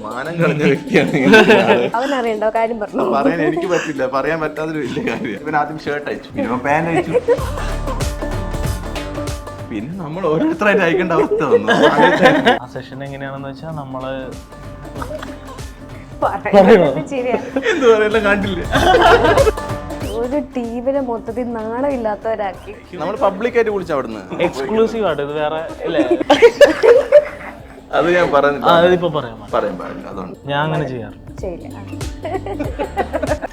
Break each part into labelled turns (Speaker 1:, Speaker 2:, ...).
Speaker 1: മാനം കളഞ്ഞ വ്യക്തിയാണ്.
Speaker 2: അവനറിയണ്ടോ കാര്യം പറഞ്ഞു?
Speaker 1: പറയാൻ എനിക്ക് പറ്റില്ല, പറയാൻ പറ്റാത്തൊരു വലിയ കാര്യം. ഇവൻ ആദ്യം ഷർട്ട് അയച്ചു, പിന്നെ പാന്റ് അയച്ചു, പിന്നെ നമ്മൾ ഓരോരുത്തരായിട്ട് അയക്കേണ്ട അവസ്ഥ വന്നു.
Speaker 3: ആ സെഷൻ എങ്ങനെയാണെന്ന് വെച്ചാൽ നമ്മള്
Speaker 1: എന്ത് പറയല്ല കണ്ടില്ല.
Speaker 2: ഒരു ടീമിനെ മൊത്തത്തിൽ നാണമില്ലാത്തവരാക്കി.
Speaker 1: നമ്മൾ പബ്ലിക്കായിട്ട് വിളിച്ചു അവിടുന്ന്.
Speaker 3: എക്സ്ക്ലൂസീവ് ആയിട്ട് ഇത് വേറെ ഇല്ലേ?
Speaker 1: അത് ഞാൻ
Speaker 3: അതിപ്പോ പറയാൻ
Speaker 1: പാടില്ല, അതുകൊണ്ട്
Speaker 3: ഞാൻ അങ്ങനെ ചെയ്യാറ്.
Speaker 2: ചെയ്യില്ല.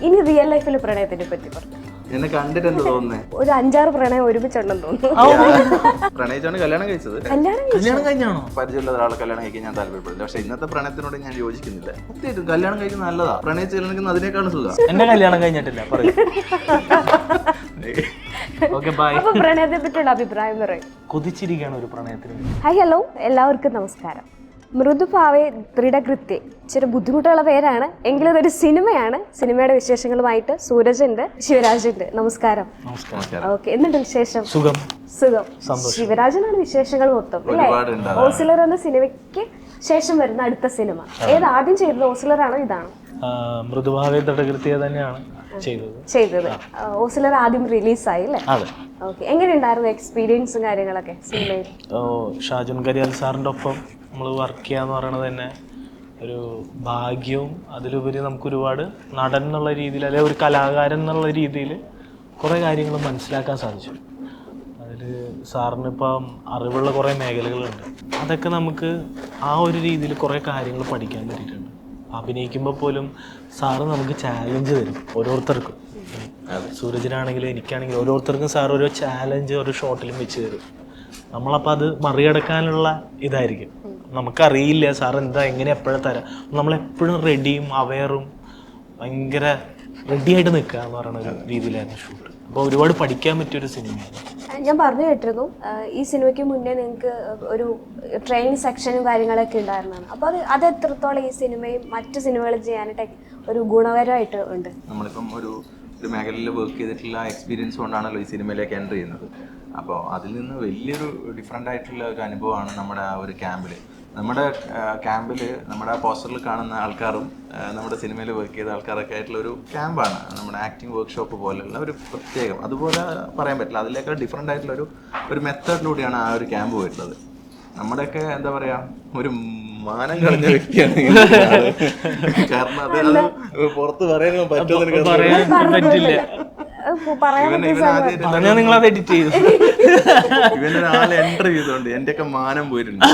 Speaker 2: ഇനി റിയൽ ലൈഫിൽ പ്രണയത്തിനെ പറ്റി പറഞ്ഞു.
Speaker 1: എന്നെ കണ്ടിട്ട് എന്താ തോന്നുന്നേ?
Speaker 2: ഒരു 5-6 പ്രണയം ഒരുമിച്ചുണ്ടെന്ന് തോന്നുന്നു.
Speaker 1: പ്രണയിച്ചാണ് കല്യാണം കഴിച്ചത്.
Speaker 3: കല്യാണം കഴിഞ്ഞാണോ?
Speaker 1: പരിചയമുള്ള ഒരാളെ കല്യാണം കഴിക്കാൻ ഞാൻ താല്പര്യപ്പെടുന്നു. പക്ഷെ ഇന്നത്തെ പ്രണയത്തിനോട് ഞാൻ യോജിക്കുന്നില്ല. സത്യമായിട്ടും കല്യാണം കഴിക്കുന്നത് നല്ലതാ. പ്രണയിച്ച് കല്യാണം അതിനേക്കാളും സുഖം.
Speaker 3: എന്റെ കല്യാണം കഴിഞ്ഞിട്ടില്ല. Okay bye.
Speaker 2: അപ്പൊ പ്രണയത്തെ പറ്റിയുള്ള അഭിപ്രായം പറയും.
Speaker 3: കൊതിച്ചിരിക്കുകയാണ് ഒരു പ്രണയത്തിന്.
Speaker 2: ഹായ് ഹലോ, എല്ലാവർക്കും നമസ്കാരം. മൃദുഭാവേ ദൃഢകൃത്യ, ഇച്ചിരി ബുദ്ധിമുട്ടുള്ള പേരാണ് എങ്കിലും ഇതൊരു സിനിമയാണ്. സിനിമയുടെ വിശേഷങ്ങളുമായിട്ട് സൂരജ് ഉണ്ട്, ശിവരാജ് ഉണ്ട്. നമസ്കാരം. ഓക്കെ, എന്തുണ്ട് വിശേഷം?
Speaker 3: സുഖം.
Speaker 2: ശിവരാജനാണ് വിശേഷങ്ങൾ മൊത്തം അല്ലേ? ഓസിലർ എന്ന സിനിമയ്ക്ക് ശേഷം വരുന്ന അടുത്ത സിനിമ ഏത്? ആദ്യം ചെയ്തത് ഓസിലർ ആണോ ഇതാണോ?
Speaker 3: മൃദുഭാവേ ദൃഢകൃത്യ തന്നെയാണ്
Speaker 2: ചെയ്തത്. ഓസിലർ ആദ്യം റിലീസായി അല്ലേ? ഓക്കെ, എങ്ങനെയുണ്ടായിരുന്നു എക്സ്പീരിയൻസും കാര്യങ്ങളൊക്കെ സിനിമയിൽ?
Speaker 3: ഷാജുൻ കരിയാൽ സാറിൻ്റെ ഒപ്പം നമ്മൾ വർക്ക് ചെയ്യാന്ന് പറയുന്നത് തന്നെ ഒരു ഭാഗ്യവും അതിലുപരി നമുക്ക് ഒരുപാട് നടൻ എന്നുള്ള രീതിയിൽ അല്ലെങ്കിൽ ഒരു കലാകാരൻ എന്നുള്ള രീതിയിൽ കുറേ കാര്യങ്ങൾ മനസ്സിലാക്കാൻ സാധിച്ചു. അതിൽ സാറിന് ഇപ്പം അറിവുള്ള കുറേ മേഖലകളുണ്ട്. അതൊക്കെ നമുക്ക് ആ ഒരു രീതിയിൽ കുറേ കാര്യങ്ങൾ പഠിക്കാൻ പറ്റിയിട്ടുണ്ട്. അഭിനയിക്കുമ്പോൾ പോലും സാറ് നമുക്ക് ചാലഞ്ച് തരും ഓരോരുത്തർക്കും. സൂരജിനാണെങ്കിലും എനിക്കാണെങ്കിലും ഓരോരുത്തർക്കും സാർ ഓരോ ചാലഞ്ച് ഓരോ ഷോട്ടിലും വെച്ച് തരും. നമ്മളപ്പോൾ അത് മറികടക്കാനുള്ള ഇതായിരിക്കും. നമുക്കറിയില്ല സാർ എന്താ എങ്ങനെ എപ്പോഴും തരാം. നമ്മളെപ്പോഴും റെഡിയും അവെയറും ഭയങ്കര റെഡിയായിട്ട് നിൽക്കുക എന്ന് പറയുന്ന ഒരു രീതിയിലായിരുന്നു ഷൂട്ട്. അപ്പോൾ ഒരുപാട് പഠിക്കാൻ പറ്റിയൊരു സിനിമയാണ്.
Speaker 2: ഞാൻ പറഞ്ഞു കേട്ടിരുന്നു ഈ സിനിമയ്ക്ക് മുന്നേ നിങ്ങൾക്ക് ഒരു ട്രെയിനിങ് സെക്ഷനും കാര്യങ്ങളൊക്കെ ഉണ്ടായിരുന്നതാണ്. അപ്പോൾ അത് എത്രത്തോളം ഈ സിനിമയും മറ്റു സിനിമകളും ചെയ്യാനായിട്ട് ഒരു ഗുണകരമായിട്ട് ഉണ്ട്?
Speaker 1: നമ്മളിപ്പം ഒരു മേഖലയിൽ വർക്ക് ചെയ്തിട്ടുള്ള എക്സ്പീരിയൻസ് കൊണ്ടാണല്ലോ ഈ സിനിമയിലേക്ക് എൻ്റർ ചെയ്യുന്നത്. അപ്പോൾ അതിൽ നിന്ന് വലിയൊരു ഡിഫറെൻ്റ് ആയിട്ടുള്ള ഒരു അനുഭവമാണ് നമ്മുടെ ആ ഒരു ക്യാമ്പിൽ. നമ്മുടെ ക്യാമ്പിൽ നമ്മുടെ പോസ്റ്ററിൽ കാണുന്ന ആൾക്കാരും നമ്മുടെ സിനിമയിൽ വർക്ക് ചെയ്ത ആൾക്കാരൊക്കെ ആയിട്ടുള്ള ഒരു ക്യാമ്പാണ്. നമ്മുടെ ആക്ടിങ് വർക്ക്ഷോപ്പ് പോലെയുള്ള ഒരു പ്രത്യേകം, അതുപോലെ പറയാൻ പറ്റില്ല, അതിലേക്കാൾ ഡിഫറെൻ്റ് ആയിട്ടുള്ള ഒരു മെത്തേഡിലൂടെയാണ് ആ ഒരു ക്യാമ്പ് വരുന്നത്. നമ്മുടെയൊക്കെ എന്താ പറയുക, ഒരു മാനം കളഞ്ഞ വ്യക്തിയാണ്. കാരണം അത് പുറത്ത് പറയാൻ
Speaker 3: പറ്റില്ല.
Speaker 1: ഇവനൊരാളെ എൻ്റർ ചെയ്തോണ്ട് എന്റെയൊക്കെ മാനം പോയിട്ടുണ്ട്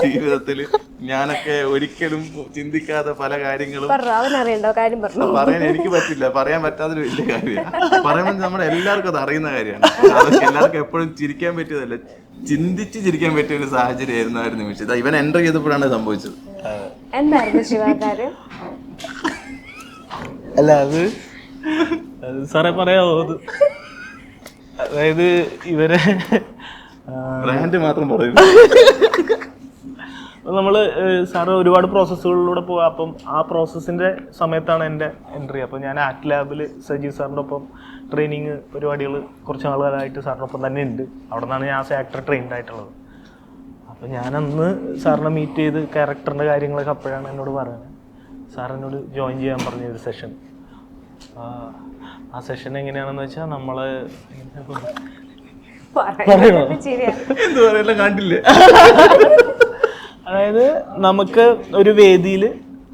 Speaker 1: ജീവിതത്തില്. ഞാനൊക്കെ ഒരിക്കലും ചിന്തിക്കാത്ത പല കാര്യങ്ങളും
Speaker 2: അവനറിയണ്ടോ കാര്യം പറഞ്ഞു?
Speaker 1: പറയാൻ എനിക്ക് പറ്റില്ല, പറയാൻ പറ്റാത്തൊരു വലിയ കാര്യമാണ്. പറയുമ്പോൾ നമ്മുടെ എല്ലാവർക്കും അത് അറിയുന്ന കാര്യമാണ്. അതൊക്കെ എല്ലാവർക്കും എപ്പോഴും ചിരിക്കാൻ പറ്റിയതല്ല, ചിന്തിച്ച് ചിരിക്കാൻ പറ്റിയ ഒരു സാഹചര്യമായിരുന്നു ആ ഒരു നിമിഷം. ഇവൻ എൻ്റർ ചെയ്തപ്പോഴാണ് സംഭവിച്ചത്.
Speaker 2: എന്തായിരുന്നു ശിവകാര്യം?
Speaker 3: അല്ല അത് സാറേ പറയാമോ? അതായത് ഇവരെ
Speaker 1: ബ്രാൻഡ് മാത്രം പറയും.
Speaker 3: നമ്മൾ സാറ് ഒരുപാട് പ്രോസസ്സുകളിലൂടെ പോകാം. അപ്പം ആ പ്രോസസ്സിൻ്റെ സമയത്താണ് എൻ്റെ എൻട്രി. അപ്പോൾ ഞാൻ ആക്ട് ലാബിൽ സജീവ് സാറിൻ്റെ ഒപ്പം ട്രെയിനിങ് പരിപാടികൾ കുറച്ച് നാളുകളായിട്ട് സാറിൻ്റെ ഒപ്പം തന്നെ ഉണ്ട്. അവിടെ നിന്നാണ് ഞാൻ ആസ് ആക്ടർ ട്രെയിൻഡ് ആയിട്ടുള്ളത്. അപ്പോൾ ഞാനന്ന് സാറിനെ മീറ്റ് ചെയ്ത് ക്യാരക്ടറിൻ്റെ കാര്യങ്ങളൊക്കെ അപ്പോഴാണ് എന്നോട് പറയുന്നത്. സാർ എന്നോട് ജോയിൻ ചെയ്യാൻ പറഞ്ഞ ഒരു സെഷൻ. ആ സെഷൻ എങ്ങനെയാണെന്ന് വെച്ചാൽ നമ്മൾ
Speaker 1: എന്ത് പറയല്ല കണ്ടില്ലേ?
Speaker 3: അതായത് നമുക്ക് ഒരു വേദിയിൽ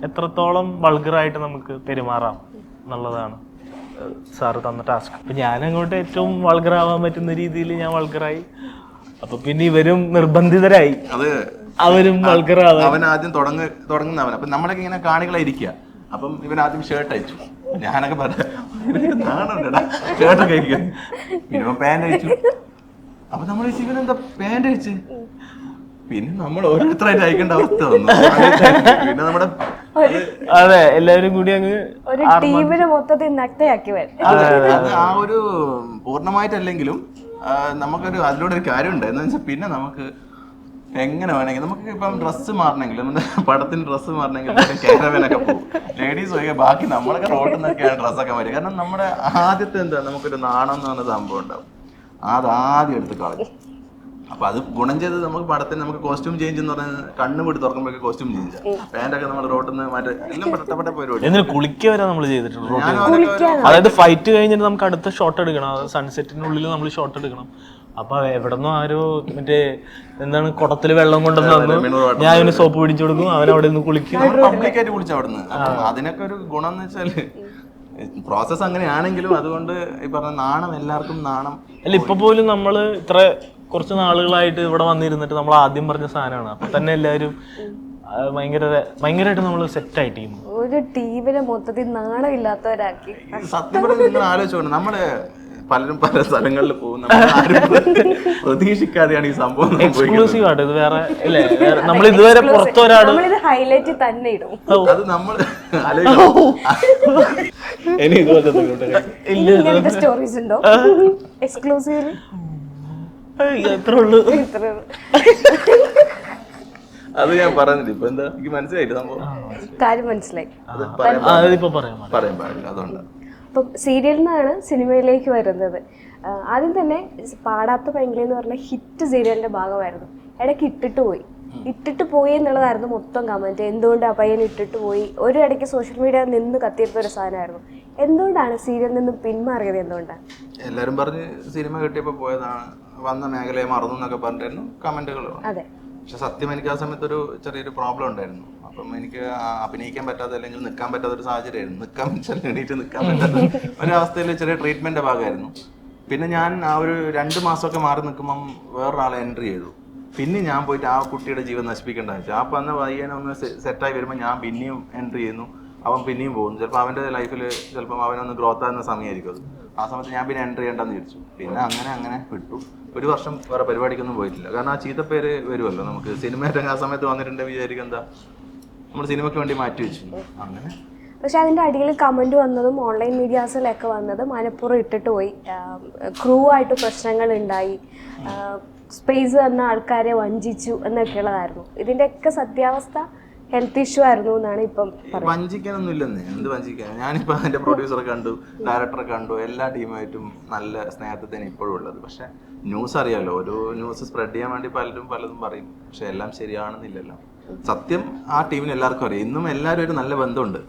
Speaker 3: എത്രത്തോളം വൾഗറായിട്ട് നമുക്ക് പെരുമാറാം എന്നുള്ളതാണ് സാറ് തന്ന ടാസ്ക്. അപ്പം ഞാനങ്ങോട്ട് ഏറ്റവും വൾഗറാവാൻ പറ്റുന്ന രീതിയിൽ ഞാൻ വൾഗറായി. അപ്പം പിന്നെ ഇവരും നിർബന്ധിതരായി, അവരും വൾഗറാവാൻ.
Speaker 1: അവൻ ആദ്യം തുടങ്ങുന്നവൻ. അപ്പം നമ്മളൊക്കെ ഇങ്ങനെ കാണികളായിരിക്കുക. അപ്പം ഇവൻ ആദ്യം ഷർട്ട് അയച്ചു, ഞാനൊക്കെ പറഞ്ഞു ഷർട്ടൊക്കെ അയക്കുക, പിന്നെ പാന്റ് അയച്ചു. അപ്പൊ നമ്മൾ ഇവനെന്താ പാന്റ് അയച്ച്, പിന്നെ നമ്മൾ ഓരോരുത്തരായിട്ട് അയക്കേണ്ട അവസ്ഥ വന്നു. പിന്നെ നമ്മുടെ
Speaker 3: അതെ എല്ലാവരും കൂടി അങ്ങ്
Speaker 2: ഒരു ടീമിനെ മൊത്തത്തിൽ നഗ്നയാക്കി വരും.
Speaker 1: അത് ആ ഒരു പൂർണ്ണമായിട്ടല്ലെങ്കിലും നമുക്കൊരു അതിലൂടെ ഒരു കാര്യമുണ്ട്. എന്ന് വെച്ചാൽ പിന്നെ നമുക്ക് എങ്ങനെ വേണമെങ്കിൽ നമുക്ക് ഇപ്പം ഡ്രസ്സ് മാറണമെങ്കിൽ, നമ്മുടെ പടത്തിന് ഡ്രസ്സ് മാറണമെങ്കിൽ കാരവനൊക്കെ പോകും. ലേഡീസ് ഒഴികെ ബാക്കി നമ്മളൊക്കെ റോട്ടിൽ നിന്നൊക്കെയാണ് ഡ്രസ്സൊക്കെ മാറി. കാരണം നമ്മുടെ ആദ്യത്തെ എന്താ, നമുക്കൊരു നാണം എന്ന് പറഞ്ഞ സംഭവം ഉണ്ടാവും. അതാദ്യം എടുത്ത് കളഞ്ഞു. അപ്പൊ അത് ഗുണം ചെയ്ത് നമുക്ക് പടത്തിന് നമുക്ക് കോസ്റ്റ്യൂം ചേഞ്ച് എന്ന് പറയുന്നത് കണ്ണ് വീട് തുറക്കുമ്പോഴൊക്കെ കോസ്റ്റ്യൂം ചേഞ്ച് പാൻറ്റൊക്കെ നമ്മൾ റോട്ടിൽ നിന്ന് മാറ്റി എല്ലാം പെട്ടപ്പെട്ട പരിപാടി.
Speaker 3: എന്നിട്ട് കുളിക്കുക വരെ നമ്മൾ ചെയ്തിട്ടുണ്ട്.
Speaker 1: ഞാൻ അവരൊക്കെ
Speaker 3: അതായത് ഫൈറ്റ് കഴിഞ്ഞിട്ട് നമുക്ക് അടുത്ത ഷോട്ട് എടുക്കണം, സൺസെറ്റിനുള്ളിൽ നമ്മൾ ഷോട്ട് എടുക്കണം. അപ്പൊ എവിടെന്നോ ആരോ മറ്റേ എന്താണ് കുടത്തില് വെള്ളം കൊണ്ടുവന്ന് തന്നു, ഞാൻ അവന് സോപ്പ് പിടിച്ചു കൊടുക്കും, അവൻ അവിടെ നിന്ന് കുളിക്കും.
Speaker 1: പബ്ലിക്കായിട്ട് കുളിച്ചു അവിടുന്ന്. അതിനൊക്കെ ഒരു ഗുണം എന്ന് വെച്ചാല് പ്രോസസ് അങ്ങനെയാണെങ്കിലും അതുകൊണ്ട് ഈ പറഞ്ഞ നാണം, എല്ലാവർക്കും നാണം.
Speaker 3: അല്ല ഇപ്പൊ പോലും നമ്മള് ഇത്ര കുറച്ച് നാളുകളായിട്ട് ഇവിടെ വന്നിരുന്നിട്ട് നമ്മൾ ആദ്യം പറഞ്ഞ സാധനമാണ്. അപ്പൊ തന്നെ എല്ലാവരും ഭയങ്കരമായിട്ട് നമ്മൾ സെറ്റ് ആയിട്ടിരുന്നു.
Speaker 2: ഒരു ടീമിനെ മൊത്തത്തിൽ നാണമില്ലാത്തവരാക്കി.
Speaker 1: സത്യം പറഞ്ഞാൽ നിങ്ങൾ ആലോചിച്ചോണ്ട് നമ്മള് പലരും പല സ്ഥലങ്ങളിൽ പോകും, പ്രതീക്ഷിക്കാതെയാണ് ഈ സംഭവം.
Speaker 3: എക്സ്ക്ലൂസീവ് ആയിട്ട് ഇത് വേറെ നമ്മൾ ഇതുവരെ പുറത്തൊരാട്
Speaker 2: ഹൈലൈറ്റ് തന്നെ ഇടും.
Speaker 1: അത് നമ്മൾ ആലോചിക്കണം.
Speaker 2: സ്റ്റോറീസ് ഉണ്ടോ എക്സ്ക്ലൂസീവ്ലി?
Speaker 3: എത്ര ഉള്ളു
Speaker 1: അത് ഞാൻ പറഞ്ഞില്ല. ഇപ്പൊ എന്താ എനിക്ക് മനസ്സിലായിട്ട് സംഭവം
Speaker 2: കാര്യം മനസ്സിലായി.
Speaker 1: പറയാൻ പാടില്ല, അതുകൊണ്ടാണ്.
Speaker 2: അപ്പം സീരിയലിൽ നിന്നാണ് സിനിമയിലേക്ക് വരുന്നത്. ആദ്യം തന്നെ പാടാത്ത പൈങ്കിളി എന്ന് പറഞ്ഞ ഹിറ്റ് സീരിയലിന്റെ ഭാഗമായിരുന്നു. ഇടയ്ക്ക് ഇട്ടിട്ട് പോയി എന്നുള്ളതായിരുന്നു മൊത്തം കമന്റ്. എന്തുകൊണ്ട് ആ പയ്യൻ ഇട്ടിട്ട് പോയി? ഒരു ഇടയ്ക്ക് സോഷ്യൽ മീഡിയ നിന്ന് കത്തിയിരുന്ന ഒരു സാധനമായിരുന്നു. എന്തുകൊണ്ടാണ് സീരിയലിൽ നിന്ന് പിന്മാറിയത്? എന്തുകൊണ്ടാണ്?
Speaker 1: എല്ലാരും പറഞ്ഞ് സിനിമ കിട്ടിയപ്പോ പോയതാണ്, വന്ന മേഖലയെ മറന്നു എന്നൊക്കെ പറഞ്ഞിട്ടായിരുന്നു കമന്റുകൾ.
Speaker 2: അതെ.
Speaker 1: പക്ഷെ സത്യം എനിക്ക് ആ സമയത്ത് ഒരു ചെറിയൊരു പ്രോബ്ലം ഉണ്ടായിരുന്നു. അപ്പം എനിക്ക് അഭിനയിക്കാൻ പറ്റാത്ത അല്ലെങ്കിൽ നിൽക്കാൻ പറ്റാത്ത ഒരു സാഹചര്യമായിരുന്നു. എണീറ്റ് നിൽക്കാൻ പറ്റാത്ത ഒരവസ്ഥയിൽ ചെറിയ ട്രീറ്റ്മെന്റിന്റെ ഭാഗമായിരുന്നു. പിന്നെ ഞാൻ ആ ഒരു 2 മാസമൊക്കെ മാറി നിൽക്കുമ്പം വേറൊരാളെ എൻട്രി ചെയ്തു. പിന്നെ ഞാൻ പോയിട്ട് ആ കുട്ടിയുടെ ജീവൻ നശിപ്പിക്കേണ്ടത് വെച്ചാൽ അപ്പം അന്ന് പയ്യനെ ഒന്ന് സെറ്റായി വരുമ്പോൾ ഞാൻ പിന്നെയും എൻട്രി ചെയ്യുന്നു, അവൻ പിന്നെയും പോകുന്നു. ചിലപ്പോൾ അവൻ്റെ ലൈഫിൽ ചിലപ്പം അവനൊന്ന് ഗ്രോത്ത് ആകുന്ന സമയമായിരിക്കും അത്. ആ സമയത്ത് ഞാൻ പിന്നെ എൻട്രി ചെയ്യേണ്ടെന്ന് വിചാരിച്ചു. പിന്നെ അങ്ങനെ വിട്ടു. 1 വർഷം വേറെ പരിപാടിക്കൊന്നും പോയിട്ടില്ല. കാരണം ആ ചീത്തപ്പേര് വരുമല്ലോ നമുക്ക്. സിനിമയുടെ ആ സമയത്ത് വന്നിട്ടുണ്ട് വിചാരിക്കും എന്താ നമ്മൾ സിനിമയ്ക്ക് വേണ്ടി മാറ്റി വെച്ചു അങ്ങനെ.
Speaker 2: പക്ഷെ അതിൻ്റെ അടിയിൽ കമൻറ്റ് വന്നതും ഓൺലൈൻ മീഡിയാസിലൊക്കെ വന്നതും മനഃപൂർവ്വം ഇട്ടിട്ട് പോയി, ക്രൂ ആയിട്ട് പ്രശ്നങ്ങൾ ഉണ്ടായി, സ്പേസ് തന്ന ആൾക്കാരെ വഞ്ചിച്ചു എന്നൊക്കെയുള്ളതായിരുന്നു. ഇതിൻ്റെയൊക്കെ സത്യാവസ്ഥ ഹെൽത്ത് ഇഷ്യൂ ആയിരുന്നു എന്നാണ് ഇപ്പം പറയുന്നത്.
Speaker 1: വഞ്ചിക്കാനൊന്നും ഇല്ലെന്ന്. എന്ത് വഞ്ചിക്കാൻ? ഞാനിപ്പോൾ അതിൻ്റെ പ്രൊഡ്യൂസറെ കണ്ടു, ഡയറക്ടറെ കണ്ടു, എല്ലാ ടീമായിട്ടും നല്ല സ്നേഹത്തിൽ തന്നെ ഇപ്പോഴും ഉള്ളത്. പക്ഷെ ന്യൂസ് അറിയാമല്ലോ, ഒരു ന്യൂസ് സ്പ്രെഡ് ചെയ്യാൻ വേണ്ടി പലതും പറയും. പക്ഷെ എല്ലാം ശരിയാണെന്നില്ലല്ലോ. സത്യം ആ ടീമിന് എല്ലാവർക്കും അറിയാം. ഇന്നും എല്ലാവരും ഒരു നല്ല ബന്ധമുണ്ട്.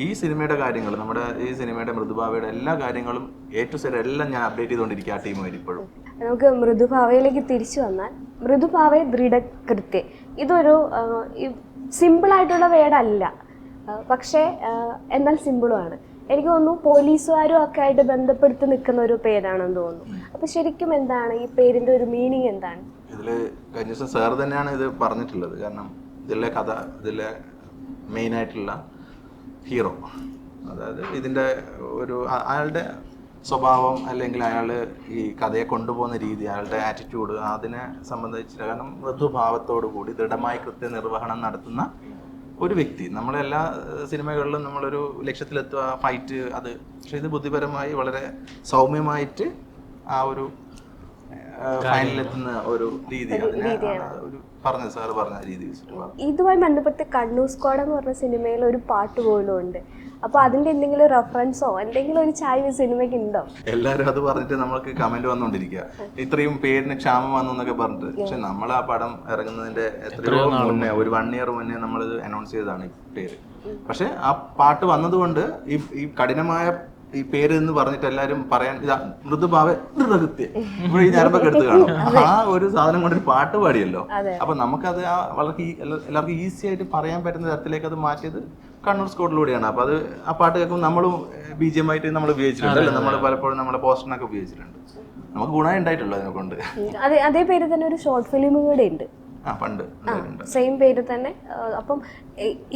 Speaker 1: ഈ സിനിമയുടെ കാര്യങ്ങൾ, നമ്മുടെ ഈ സിനിമയുടെ മൃദുഭാവയുടെ എല്ലാ കാര്യങ്ങളും A to Z എല്ലാം ഞാൻ അപ്ഡേറ്റ് ചെയ്തുകൊണ്ടിരിക്കുക ആ ടീമുമായിട്ട് ഇപ്പോഴും.
Speaker 2: നമുക്ക് മൃദുഭാവയിലേക്ക് തിരിച്ചു വന്നാൽ, മൃദുഭാവയെ ദൃഢകൃത്യ ഇതൊരു സിമ്പിളായിട്ടുള്ള വേർഡല്ല, പക്ഷേ എന്നാൽ സിമ്പിളുമാണ്. എനിക്ക് തോന്നുന്നു പോലീസുകാരും ഒക്കെ ആയിട്ട് ബന്ധപ്പെടുത്തി നിൽക്കുന്ന ഒരു പേരാണെന്ന് തോന്നുന്നു. അപ്പം ശരിക്കും എന്താണ് ഈ പേരിൻ്റെ ഒരു മീനിങ്? എന്താണ്
Speaker 1: ഇതിൽ? കഴിഞ്ഞ ദിവസം സാർ തന്നെയാണ് ഇത് പറഞ്ഞിട്ടുള്ളത്. കാരണം ഇതിലെ മെയിനായിട്ടുള്ള ഹീറോ, അതായത് ഇതിൻ്റെ ഒരു അയാളുടെ സ്വഭാവം അല്ലെങ്കിൽ അയാൾ ഈ കഥയെ കൊണ്ടുപോകുന്ന രീതി, അയാളുടെ ആറ്റിറ്റ്യൂഡ്, അതിനെ സംബന്ധിച്ച്, കാരണം മൃദുഭാവത്തോടു കൂടി ദൃഢമായി കൃത്യനിർവഹണം നടത്തുന്ന ഒരു വ്യക്തി. നമ്മളെല്ലാ സിനിമകളിലും നമ്മളൊരു ലക്ഷ്യത്തിലെത്തുക, ഫൈറ്റ്, അത്. പക്ഷെ ഇത് ബുദ്ധിപരമായി വളരെ സൗമ്യമായിട്ട് ആ ഒരു ഫൈനലിലെത്തുന്ന ഒരു രീതി, അതിനെ ഒരു സാറ് പറഞ്ഞ രീതി വെച്ചിട്ടുള്ള.
Speaker 2: ഇതുമായി ബന്ധപ്പെട്ട് കണ്ണൂർ സ്ക്വാഡ് എന്ന് പറഞ്ഞ സിനിമയിൽ ഒരു പാട്ട് പോലും ഉണ്ട്. അപ്പൊ അതിന്റെ എന്തെങ്കിലും റെഫറൻസോ എന്തെങ്കിലും ഒരു ചായ സിനിമയ്ക്ക് ഉണ്ടോ?
Speaker 1: എല്ലാവരും അത് പറഞ്ഞിട്ട് നമ്മൾക്ക് കമന്റ് വന്നുകൊണ്ടിരിക്കുക, ഇത്രയും പേരിന് ക്ഷാമം വന്നു എന്നൊക്കെ പറഞ്ഞിട്ട്. പക്ഷെ നമ്മൾ ആ പടം ഇറങ്ങുന്നതിന്റെ എത്രയോ മുന്നേ, ഒരു 1 year മുന്നേ നമ്മളിത് അനൗൺസ് ചെയ്തതാണ് ഈ പേര്. പക്ഷെ ആ പാട്ട് വന്നതുകൊണ്ട് ഈ കഠിനമായ ഈ പേര് എന്ന് പറഞ്ഞിട്ട് എല്ലാവരും പറയാൻ, ഇതാ മൃദുഭാവ ദൃഢകൃത്യം ഇവിടെ ഈ ഞരമ്പൊക്കെ എടുത്ത് കാണും. ആ ഒരു സാധനം കൊണ്ട് ഒരു പാട്ട് പാടിയല്ലോ. അപ്പൊ നമുക്കത് വളരെ എല്ലാവർക്കും ഈസി ആയിട്ട് പറയാൻ പറ്റുന്ന തരത്തിലേക്ക് അത് മാറ്റിയത് കണ്ണൂർ സ്ക്വാഡിലൂടെയാണ്. അപ്പൊ അത് ആ പാട്ട് കേൾക്കുമ്പോൾ നമ്മളും BGM ആയിട്ട് നമ്മൾ ഉപയോഗിച്ചിട്ടുണ്ട്, അല്ലേ? നമ്മൾ പലപ്പോഴും നമ്മളെ പോസ്റ്ററിനൊക്കെ ഉപയോഗിച്ചിട്ടുണ്ട്. നമുക്ക് ഗുണം ഉണ്ടായിട്ടുള്ളൂ അതിനെ കൊണ്ട്.
Speaker 2: അതേ പേര് തന്നെ ഒരു ഷോർട്ട് ഫിലിം കൂടെ ഉണ്ട്,
Speaker 1: പണ്ട്
Speaker 2: സെയിം പേര് തന്നെ. അപ്പം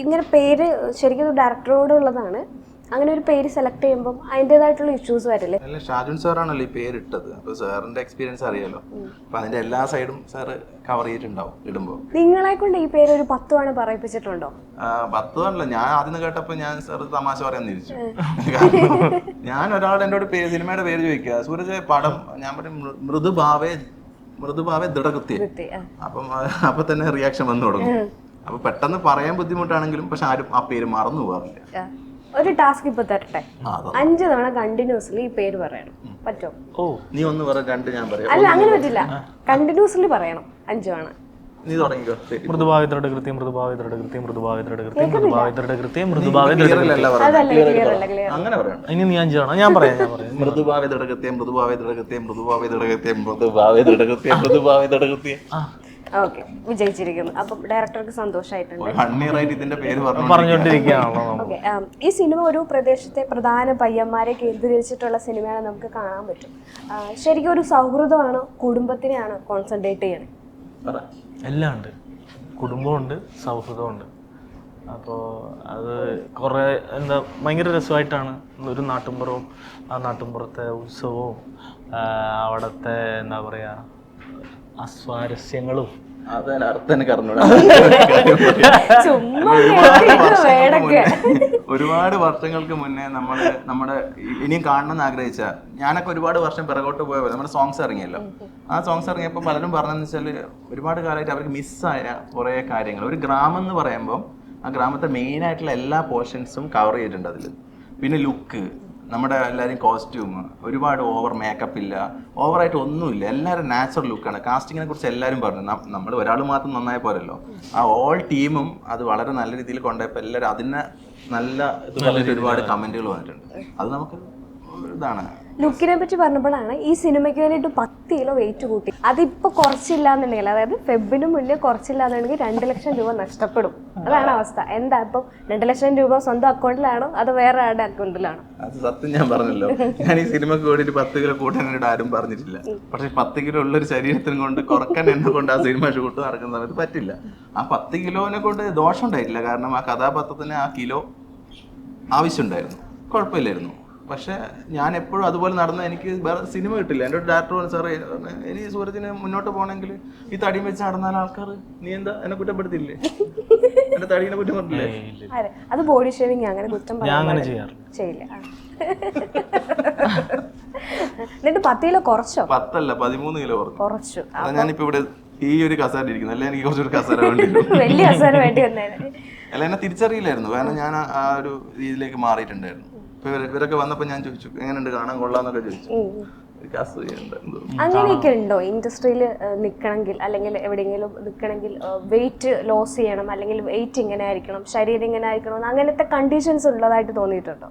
Speaker 2: ഇങ്ങനെ പേര് ശരിക്കും ഡയറക്ടറോട് ഉള്ളതാണ്. അങ്ങനെ ഒരു പേര് സെലക്ട് ചെയ്യുമ്പോൾ അതിൻ്റെതായിട്ടുള്ള ഇഷ്യൂസ് വരില്ലേ?
Speaker 1: അല്ല, ഷാജുൻ സാറാണല്ലോ ഈ പേരിട്ടത്. അപ്പൊ സാറിന്റെ എക്സ്പീരിയൻസ് അറിയാലോ. അപ്പൊ അതിന്റെ എല്ലാ സൈഡും സാറ് കവർ ചെയ്തിട്ടുണ്ടാവും ഇടുമ്പോ.
Speaker 2: നിങ്ങളെ കൊണ്ട് ഈ പേര് ഒരു 10 തവണ പറയിപ്പിച്ചിട്ടുണ്ടോ?
Speaker 1: 10 തവണ ഞാൻ ആദ്യം കേട്ടപ്പോ ഞാൻ സാർ തമാശ പറയാൻ തിരിച്ചു. ഞാൻ ഒരാൾ എന്നോട് സിനിമയുടെ പേര് ചോദിക്കുക, സൂരജ് പടം, ഞാൻ പറയും മൃദുഭാവേ ദൃഢകൃത്യം. അപ്പൊ തന്നെ റിയാക്ഷൻ വന്നു തുടങ്ങും. അപ്പൊ പെട്ടെന്ന് പറയാൻ ബുദ്ധിമുട്ടാണെങ്കിലും പക്ഷെ ആരും ആ പേര് മറന്നു പോകാറില്ല.
Speaker 2: ഒരു ടാസ്ക് ഇപ്പൊ തരട്ടെ,
Speaker 1: ആ, അതാ.
Speaker 2: 5 തവണ കണ്ടിന്യൂസ്ലി ഈ പേര് പറയണം. പറ്റോ?
Speaker 3: ഓ
Speaker 1: നീ ഒന്ന് പറ, രണ്ട് ഞാൻ പറയാം.
Speaker 2: അല്ല അങ്ങനെ പറ്റില്ല, കണ്ടിന്യൂസ്ലി പറയണം 5 തവണ.
Speaker 1: നീ തുടങ്ങിക്കോ. ശരി.
Speaker 3: മൃദുഭാവിതരുടെ കൃത്യം, മൃദുഭാവിതരുടെ കൃത്യം, മൃദുഭാവിതരുടെ കൃത്യം, മൃദുഭാവിതരുടെ കൃത്യം, മൃദുഭാവിതരുടെ
Speaker 1: Clear
Speaker 3: കൃത്യം.
Speaker 1: അല്ല പറഞ്ഞത്.
Speaker 2: അതല്ല ക്ലിയർ അല്ല ക്ലിയർ.
Speaker 1: അങ്ങനെ പറയണം.
Speaker 3: ഇനി നീ 5 തവണ ഞാൻ പറയാം.
Speaker 1: മൃദുഭാവി ദൃഢകൃത്യം, മൃദുഭാവി ദൃഢകൃത്യം, മൃദുഭാവി ദൃഢകൃത്യം, മൃദുഭാവി ദൃഢകൃത്യം, മൃദുഭാവി ദൃഢകൃത്യം.
Speaker 2: ഓക്കെ, വിജയിച്ചിരിക്കുന്നു. അപ്പം ഡയറക്ടർക്ക് സന്തോഷമായിട്ടുണ്ട്.
Speaker 1: 1 year ആയിട്ട് ഇതിന്റെ പേര്
Speaker 3: പറഞ്ഞുകൊണ്ടിരിക്കുകയാണല്ലോ നമ്മൾ.
Speaker 2: ഓക്കെ, ഈ സിനിമ ഒരു പ്രദേശത്തെ പ്രധാന പയ്യന്മാരെ കേന്ദ്രീകരിച്ചിട്ടുള്ള സിനിമയാണ് നമുക്ക് കാണാൻ പറ്റും. ശരിക്കും ഒരു സൗഹൃദമാണോ കുടുംബത്തിനെയാണോ കോൺസെൻട്രേറ്റ് ചെയ്യണേ?
Speaker 3: എല്ലാം ഉണ്ട്, കുടുംബമുണ്ട്, സൗഹൃദമുണ്ട്. അപ്പോൾ അത് കുറേ എന്താ ഭയങ്കര രസമായിട്ടാണ് ഒരു നാട്ടുമ്പുറവും ആ നാട്ടുമ്പുറത്തെ ഉത്സവവും അവിടുത്തെ എന്താ പറയുക അസ്വാരസ്യങ്ങളും.
Speaker 1: അതാണ് അർത്ഥം എനിക്ക് അറിഞ്ഞൂടാ.
Speaker 2: ചുമ്മാ
Speaker 1: ഒരുപാട് വർഷങ്ങൾക്ക് മുന്നേ നമ്മുടെ ഇനിയും കാണണമെന്ന് ആഗ്രഹിച്ച ഞാനൊക്കെ ഒരുപാട് വർഷം പിറകോട്ട് പോയപ്പോൾ നമ്മുടെ സോങ്സ് ഇറങ്ങിയല്ലോ. ആ സോങ്സ് ഇറങ്ങിയപ്പോൾ പലരും പറഞ്ഞതെന്ന് വെച്ചാൽ ഒരുപാട് കാലമായിട്ട് അവർക്ക് മിസ്സായ കുറേ കാര്യങ്ങൾ. ഒരു ഗ്രാമം എന്ന് പറയുമ്പോൾ ആ ഗ്രാമത്തെ മെയിൻ ആയിട്ടുള്ള എല്ലാ പോർഷൻസും കവർ ചെയ്തിട്ടുണ്ട് അതിൽ. പിന്നെ ലുക്ക്, നമ്മുടെ എല്ലാവരും കോസ്റ്റ്യൂം, ഒരുപാട് ഓവർ മേക്കപ്പ് ഇല്ല, ഓവറായിട്ട് ഒന്നുമില്ല, എല്ലാവരും നാച്ചുറൽ ലുക്കാണ്. കാസ്റ്റിങ്ങിനെ കുറിച്ച് എല്ലാവരും പറഞ്ഞു. നമ്മൾ ഒരാൾ മാത്രം നന്നായ പോരല്ലോ, ആ ഓൾ ടീമും അത് വളരെ നല്ല രീതിയിൽ കൊണ്ടുപോയപ്പോൾ എല്ലാവരും അതിനെ നല്ല ഇത് പറഞ്ഞിട്ട് ഒരുപാട് കമന്റുകൾ വന്നിട്ടുണ്ട്. അത് നമുക്ക് ഇതാണ്.
Speaker 2: ലുക്കിനെ പറ്റി പറഞ്ഞപ്പോഴാണ് ഈ സിനിമയ്ക്ക് വേണ്ടിയിട്ട് 10 കിലോ വെയിറ്റ് കൂട്ടി. അതിപ്പോ കുറച്ചില്ല എന്നുണ്ടെങ്കിൽ, അതായത് ഫെബിന് മുന്നേ കുറച്ചില്ല എന്നുണ്ടെങ്കിൽ 2 ലക്ഷം രൂപ നഷ്ടപ്പെടും. അതാണ് അവസ്ഥ. എന്താ ഇപ്പം 2 ലക്ഷം രൂപ സ്വന്തം അക്കൗണ്ടിലാണോ അതോ വേറെ ആരുടെ അക്കൗണ്ടിലാണോ?
Speaker 1: അത് സത്യം ഞാൻ പറഞ്ഞല്ലോ, ഞാൻ ഈ സിനിമക്ക് വേണ്ടിയിട്ട് 10 കിലോ കൂട്ടാൻ എന്നോട് ആരും പറഞ്ഞിട്ടില്ല. പക്ഷെ 10 കിലോ ഉള്ളൊരു ശരീരത്തിനും കൊണ്ട് കുറക്കാൻ എന്നെ കൊണ്ട് ആ സിനിമ ഷൂട്ട് നടക്കുന്ന സമയത്ത് പറ്റില്ല. ആ 10 കിലോനെ കൊണ്ട് ദോഷം ഉണ്ടായിട്ടില്ല, കാരണം ആ കഥാപാത്രത്തിന് ആ കിലോ ആവശ്യമുണ്ടായിരുന്നു, കുഴപ്പമില്ലായിരുന്നു. പക്ഷെ ഞാൻ എപ്പോഴും അതുപോലെ നടന്ന എനിക്ക് വേറെ സിനിമ കിട്ടില്ല. എൻ്റെ ഒരു ഡയറക്ടർ പറഞ്ഞു, സാറേ ഇനി സൂരജിന് മുന്നോട്ട് പോകണമെങ്കിൽ ഈ തടിയും വെച്ച് നടന്നാൽ ആൾക്കാർ നീ എന്താ എന്നെ കുറ്റപ്പെടുത്തില്ലേ, എന്റെ തടീനെ കുറ്റം പറഞ്ഞില്ലേ?
Speaker 2: അതെ, അത് ബോഡി ഷേവിങ്, അങ്ങനെ കുറ്റം ചെയ്യില്ല. എന്നിട്ട് 10 കിലോ കുറച്ചോ?
Speaker 1: 10 അല്ല 13 കിലോ
Speaker 2: കുറച്ചു.
Speaker 1: അതാ ഞാനിപ്പോ ഇവിടെ ഈ ഒരു കസാര ഇരിക്കുന്നു. അല്ലെ എനിക്ക് കുറച്ചൊരു കസാര വേണ്ടി
Speaker 2: വലിയ കസാര വേണ്ടി വന്നേനെ.
Speaker 1: അല്ല, എന്നെ തിരിച്ചറിയില്ലായിരുന്നു, കാരണം ഞാൻ ആ ഒരു രീതിയിലേക്ക് മാറിയിട്ടുണ്ടായിരുന്നു. ഇപ്പൊ ഇവരൊക്കെ വന്നപ്പോ ഞാൻ ചോദിച്ചു എങ്ങനെയുണ്ട്, കാണാൻ കൊള്ളാന്നൊക്കെ ചോദിച്ചു.
Speaker 2: അങ്ങനെയൊക്കെ ഉണ്ടോ ഇൻഡസ്ട്രിയിൽ നിൽക്കണമെങ്കിൽ, അല്ലെങ്കിൽ എവിടെയെങ്കിലും നിൽക്കണമെങ്കിൽ വെയിറ്റ് ലോസ് ചെയ്യണം, അല്ലെങ്കിൽ വെയിറ്റ് ഇങ്ങനെ ആയിരിക്കണം, ശരീരം ഇങ്ങനെ ആയിരിക്കണം, അങ്ങനത്തെ കണ്ടീഷൻസ് ഉള്ളതായിട്ട് തോന്നിയിട്ടുണ്ടോ?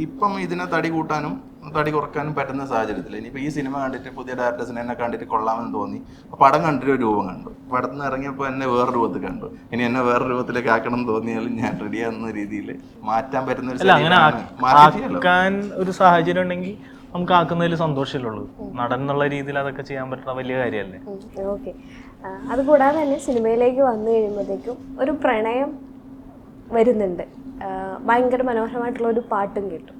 Speaker 1: ഇപ്പം ഇതിനെ തടി കൂട്ടാനും തടി കുറക്കാനും പറ്റുന്ന സാഹചര്യത്തിൽ ഇനിയിപ്പോൾ ഈ സിനിമ കണ്ടിട്ട് പുതിയ ഡയറക്ടേഴ്സിനെ എന്നെ കണ്ടിട്ട് കൊള്ളാമെന്ന് തോന്നി. പടം കണ്ടിട്ട് ഒരു രൂപം കണ്ടു, പടത്തിൽ നിന്ന് ഇറങ്ങിയപ്പോൾ എന്നെ വേറെ രൂപത്തിൽ കണ്ടു. ഇനി എന്നെ വേറെ രൂപത്തിലേക്ക് ആക്കണം എന്ന് തോന്നിയാലും ഞാൻ റെഡിയാകുന്ന രീതിയിൽ മാറ്റാൻ പറ്റുന്ന
Speaker 3: ഒരു സാഹചര്യം ഉണ്ടെങ്കിൽ നമുക്ക് ആക്കുന്നതിൽ സന്തോഷമുള്ളൂ. നടൻ എന്നുള്ള രീതിയിൽ അതൊക്കെ ചെയ്യാൻ പറ്റുന്ന വലിയ കാര്യമല്ലേ.
Speaker 2: ഓക്കെ, അതുകൂടാതെ തന്നെ സിനിമയിലേക്ക് വന്നു കഴിയുമ്പോഴത്തേക്കും ഒരു പ്രണയം വരുന്നുണ്ട്, ഭയങ്കര മനോഹരമായിട്ടുള്ള ഒരു പാട്ടും കേട്ടു.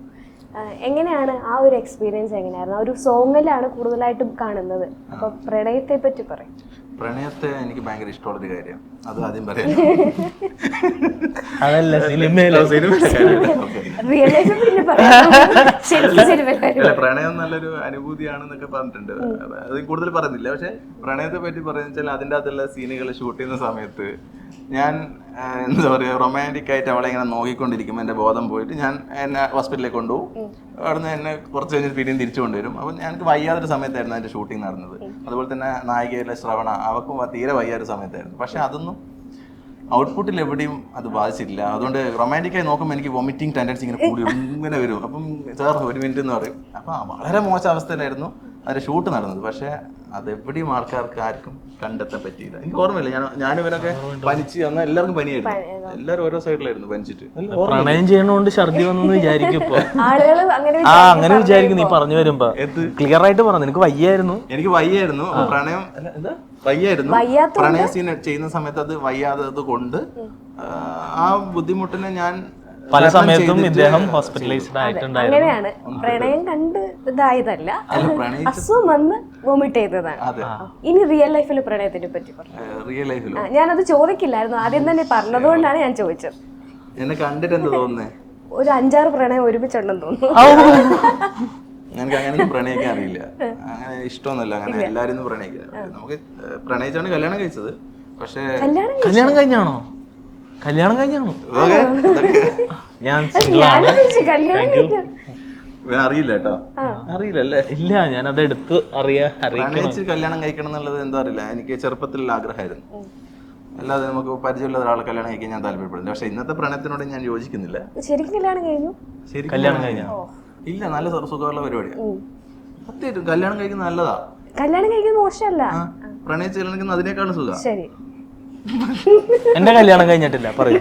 Speaker 2: എങ്ങനെയാണ് ആ ഒരു എക്സ്പീരിയൻസ്? എങ്ങനെയായിരുന്നു? ഒരു സോങ്ങിലാണ് കൂടുതലായിട്ടും കാണുന്നത്. അപ്പൊ പ്രണയത്തെ പറ്റി പറയും.
Speaker 1: പ്രണയത്തെ എനിക്ക് ഭയങ്കര ഇഷ്ടമുള്ളൊരു കാര്യം, അത് ആദ്യം പറയാം.
Speaker 3: അതല്ല സിനിമയിലെ
Speaker 1: പ്രണയം നല്ലൊരു അനുഭൂതിയാണെന്നൊക്കെ പറഞ്ഞിട്ടുണ്ട്. അത് കൂടുതൽ പറയുന്നില്ല. പക്ഷെ പ്രണയത്തെ പറ്റി പറയുന്നത് അതിൻ്റെ അകത്തുള്ള സീനുകൾ ഷൂട്ട് ചെയ്യുന്ന സമയത്ത് ഞാൻ എന്താ പറയുക, റൊമാൻറ്റിക് ആയിട്ട് അവളെ ഇങ്ങനെ നോക്കിക്കൊണ്ടിരിക്കുമ്പോൾ എൻ്റെ ബോധം പോയിട്ട് ഞാൻ എന്നെ ഹോസ്പിറ്റലിലേക്ക് കൊണ്ടുപോകും. അവിടുന്ന് എന്നെ കുറച്ച് കഴിഞ്ഞ് പിന്നെയും തിരിച്ചു കൊണ്ടുവരും. അപ്പം ഞങ്ങൾക്ക് വയ്യാതൊരു സമയത്തായിരുന്നു അതിൻ്റെ ഷൂട്ടിംഗ് നടന്നത്. അതുപോലെ തന്നെ നായികയിലെ ശ്രവണ, അവക്കും തീരെ വയ്യാതൊരു സമയത്തായിരുന്നു. പക്ഷെ അതൊന്നും ഔട്ട്പുട്ടിൽ എവിടെയും അത് ബാധിച്ചിട്ടില്ല. അതുകൊണ്ട് റൊമാൻറ്റിക്കായി നോക്കുമ്പോൾ എനിക്ക് വൊമിറ്റിംഗ് ടെൻഡൻസി ഇങ്ങനെ കൂടി ഇങ്ങനെ വരും. അപ്പം സാർ 1 മിനിറ്റ് എന്ന് പറയും. അപ്പം വളരെ മോശം അവസ്ഥയിലായിരുന്നു അതിൻ്റെ ഷൂട്ട് നടന്നത്. പക്ഷേ അതെവിടെയും ആൾക്കാർക്ക് ആർക്കും കണ്ടെത്താൻ പറ്റിയില്ല. എനിക്ക് ഓർമ്മയില്ല, ഞാനിവരൊക്കെ പനിച്ച് അന്ന് എല്ലാവർക്കും പനിയായിരുന്നു, എല്ലാവരും ഓരോ സൈഡിലായിരുന്നു പനിച്ചിട്ട്.
Speaker 3: പ്രണയം ചെയ്യണോണ്ട് ഛർദി വന്നെന്ന് വിചാരിക്കും ഇപ്പൊ. അങ്ങനെ വിചാരിക്കും നീ പറഞ്ഞു വരുമ്പോ. ക്ലിയർ ആയിട്ട് പറഞ്ഞു, എനിക്ക് വയ്യായിരുന്നു.
Speaker 1: എനിക്ക് വയ്യായിരുന്നു പ്രണയം എന്താ വയ്യായിരുന്നു പ്രണയ സീൻ ചെയ്യുന്ന സമയത്ത്. അത് വയ്യാത്തത് കൊണ്ട് ആ ബുദ്ധിമുട്ടിനെ ഞാൻ
Speaker 3: പല സമയത്തും ഇദ്ദേഹം ഹോസ്പിറ്റലൈസ്ഡ് ആയിട്ടുണ്ടായിരുന്നു.
Speaker 2: അങ്ങനെയാണ് പ്രണയം കണ്ട് ഇതായതല്ല, അസുഖം വന്ന് വോമിറ്റ് ചെയ്തതാണ്. ഇനി റിയൽ ലൈഫിൽ പ്രണയത്തിനെ പറ്റി
Speaker 1: റിയൽ ലൈഫിലോ
Speaker 2: ഞാനത് ചോദിക്കില്ലായിരുന്നു, ആദ്യം തന്നെ പറഞ്ഞതുകൊണ്ടാണ് ഞാൻ ചോദിച്ചത്.
Speaker 1: എന്നെ കണ്ടിട്ട് എന്താ തോന്നുന്നേ?
Speaker 2: ഒരു 5-6 പ്രണയം ഒരുമിച്ചുണ്ടെന്ന് തോന്നുന്നു.
Speaker 1: എനിക്ക് അങ്ങനെ പ്രണയിക്കാൻ അറിയില്ല, അങ്ങനെ ഇഷ്ടമൊന്നുമില്ല അങ്ങനെ എല്ലാരും പ്രണയിക്കാൻ. നമുക്ക് പ്രണയിച്ചാണ് കല്യാണം കഴിച്ചത്. പക്ഷേ
Speaker 3: കല്യാണം കഴിഞ്ഞാണോ? കല്യാണം കഴിഞ്ഞാണോ?
Speaker 1: ഓക്കെ
Speaker 3: ഞാൻ single ആണ്.
Speaker 2: കല്യാണം
Speaker 3: Thank you.
Speaker 1: അറിയില്ല കേട്ടോ, അറിയില്ലല്ലേ?
Speaker 3: ഇല്ല, ഞാനത് എടുത്ത് അറിയിക്കണം.
Speaker 1: പ്രണയിച്ച് കല്യാണം കഴിക്കണം എന്നുള്ളത് എന്താ അറിയില്ല, എനിക്ക് ചെറുപ്പത്തിലുള്ള ആഗ്രഹമായിരുന്നു. അല്ലാതെ നമുക്ക് പരിചയമുള്ള ഒരാളെ കല്യാണം കഴിക്കാൻ ഞാൻ താല്പര്യപ്പെടുന്നു. പക്ഷെ ഇന്നത്തെ പ്രണയത്തിനോട് ഞാൻ യോജിക്കുന്നില്ല.
Speaker 2: ശരിക്കും കല്യാണം കഴിഞ്ഞു?
Speaker 1: ശരിക്കും
Speaker 3: കല്യാണം കഴിഞ്ഞാ?
Speaker 1: ഇല്ല, നല്ല സുഖമുള്ള പരിപാടിയാണ്. സത്യമായിട്ടും കല്യാണം കഴിക്കുന്നത് നല്ലതാ.
Speaker 2: കല്യാണം കഴിക്കുന്നത് മോശമല്ല.
Speaker 1: പ്രണയിച്ച് കല്യാണം കഴിക്കുന്നത് അതിനേക്കാളും സുഖം.
Speaker 2: ശരി.
Speaker 3: എന്റെ കല്യാണം കഴിഞ്ഞിട്ടില്ല, പറയൂ.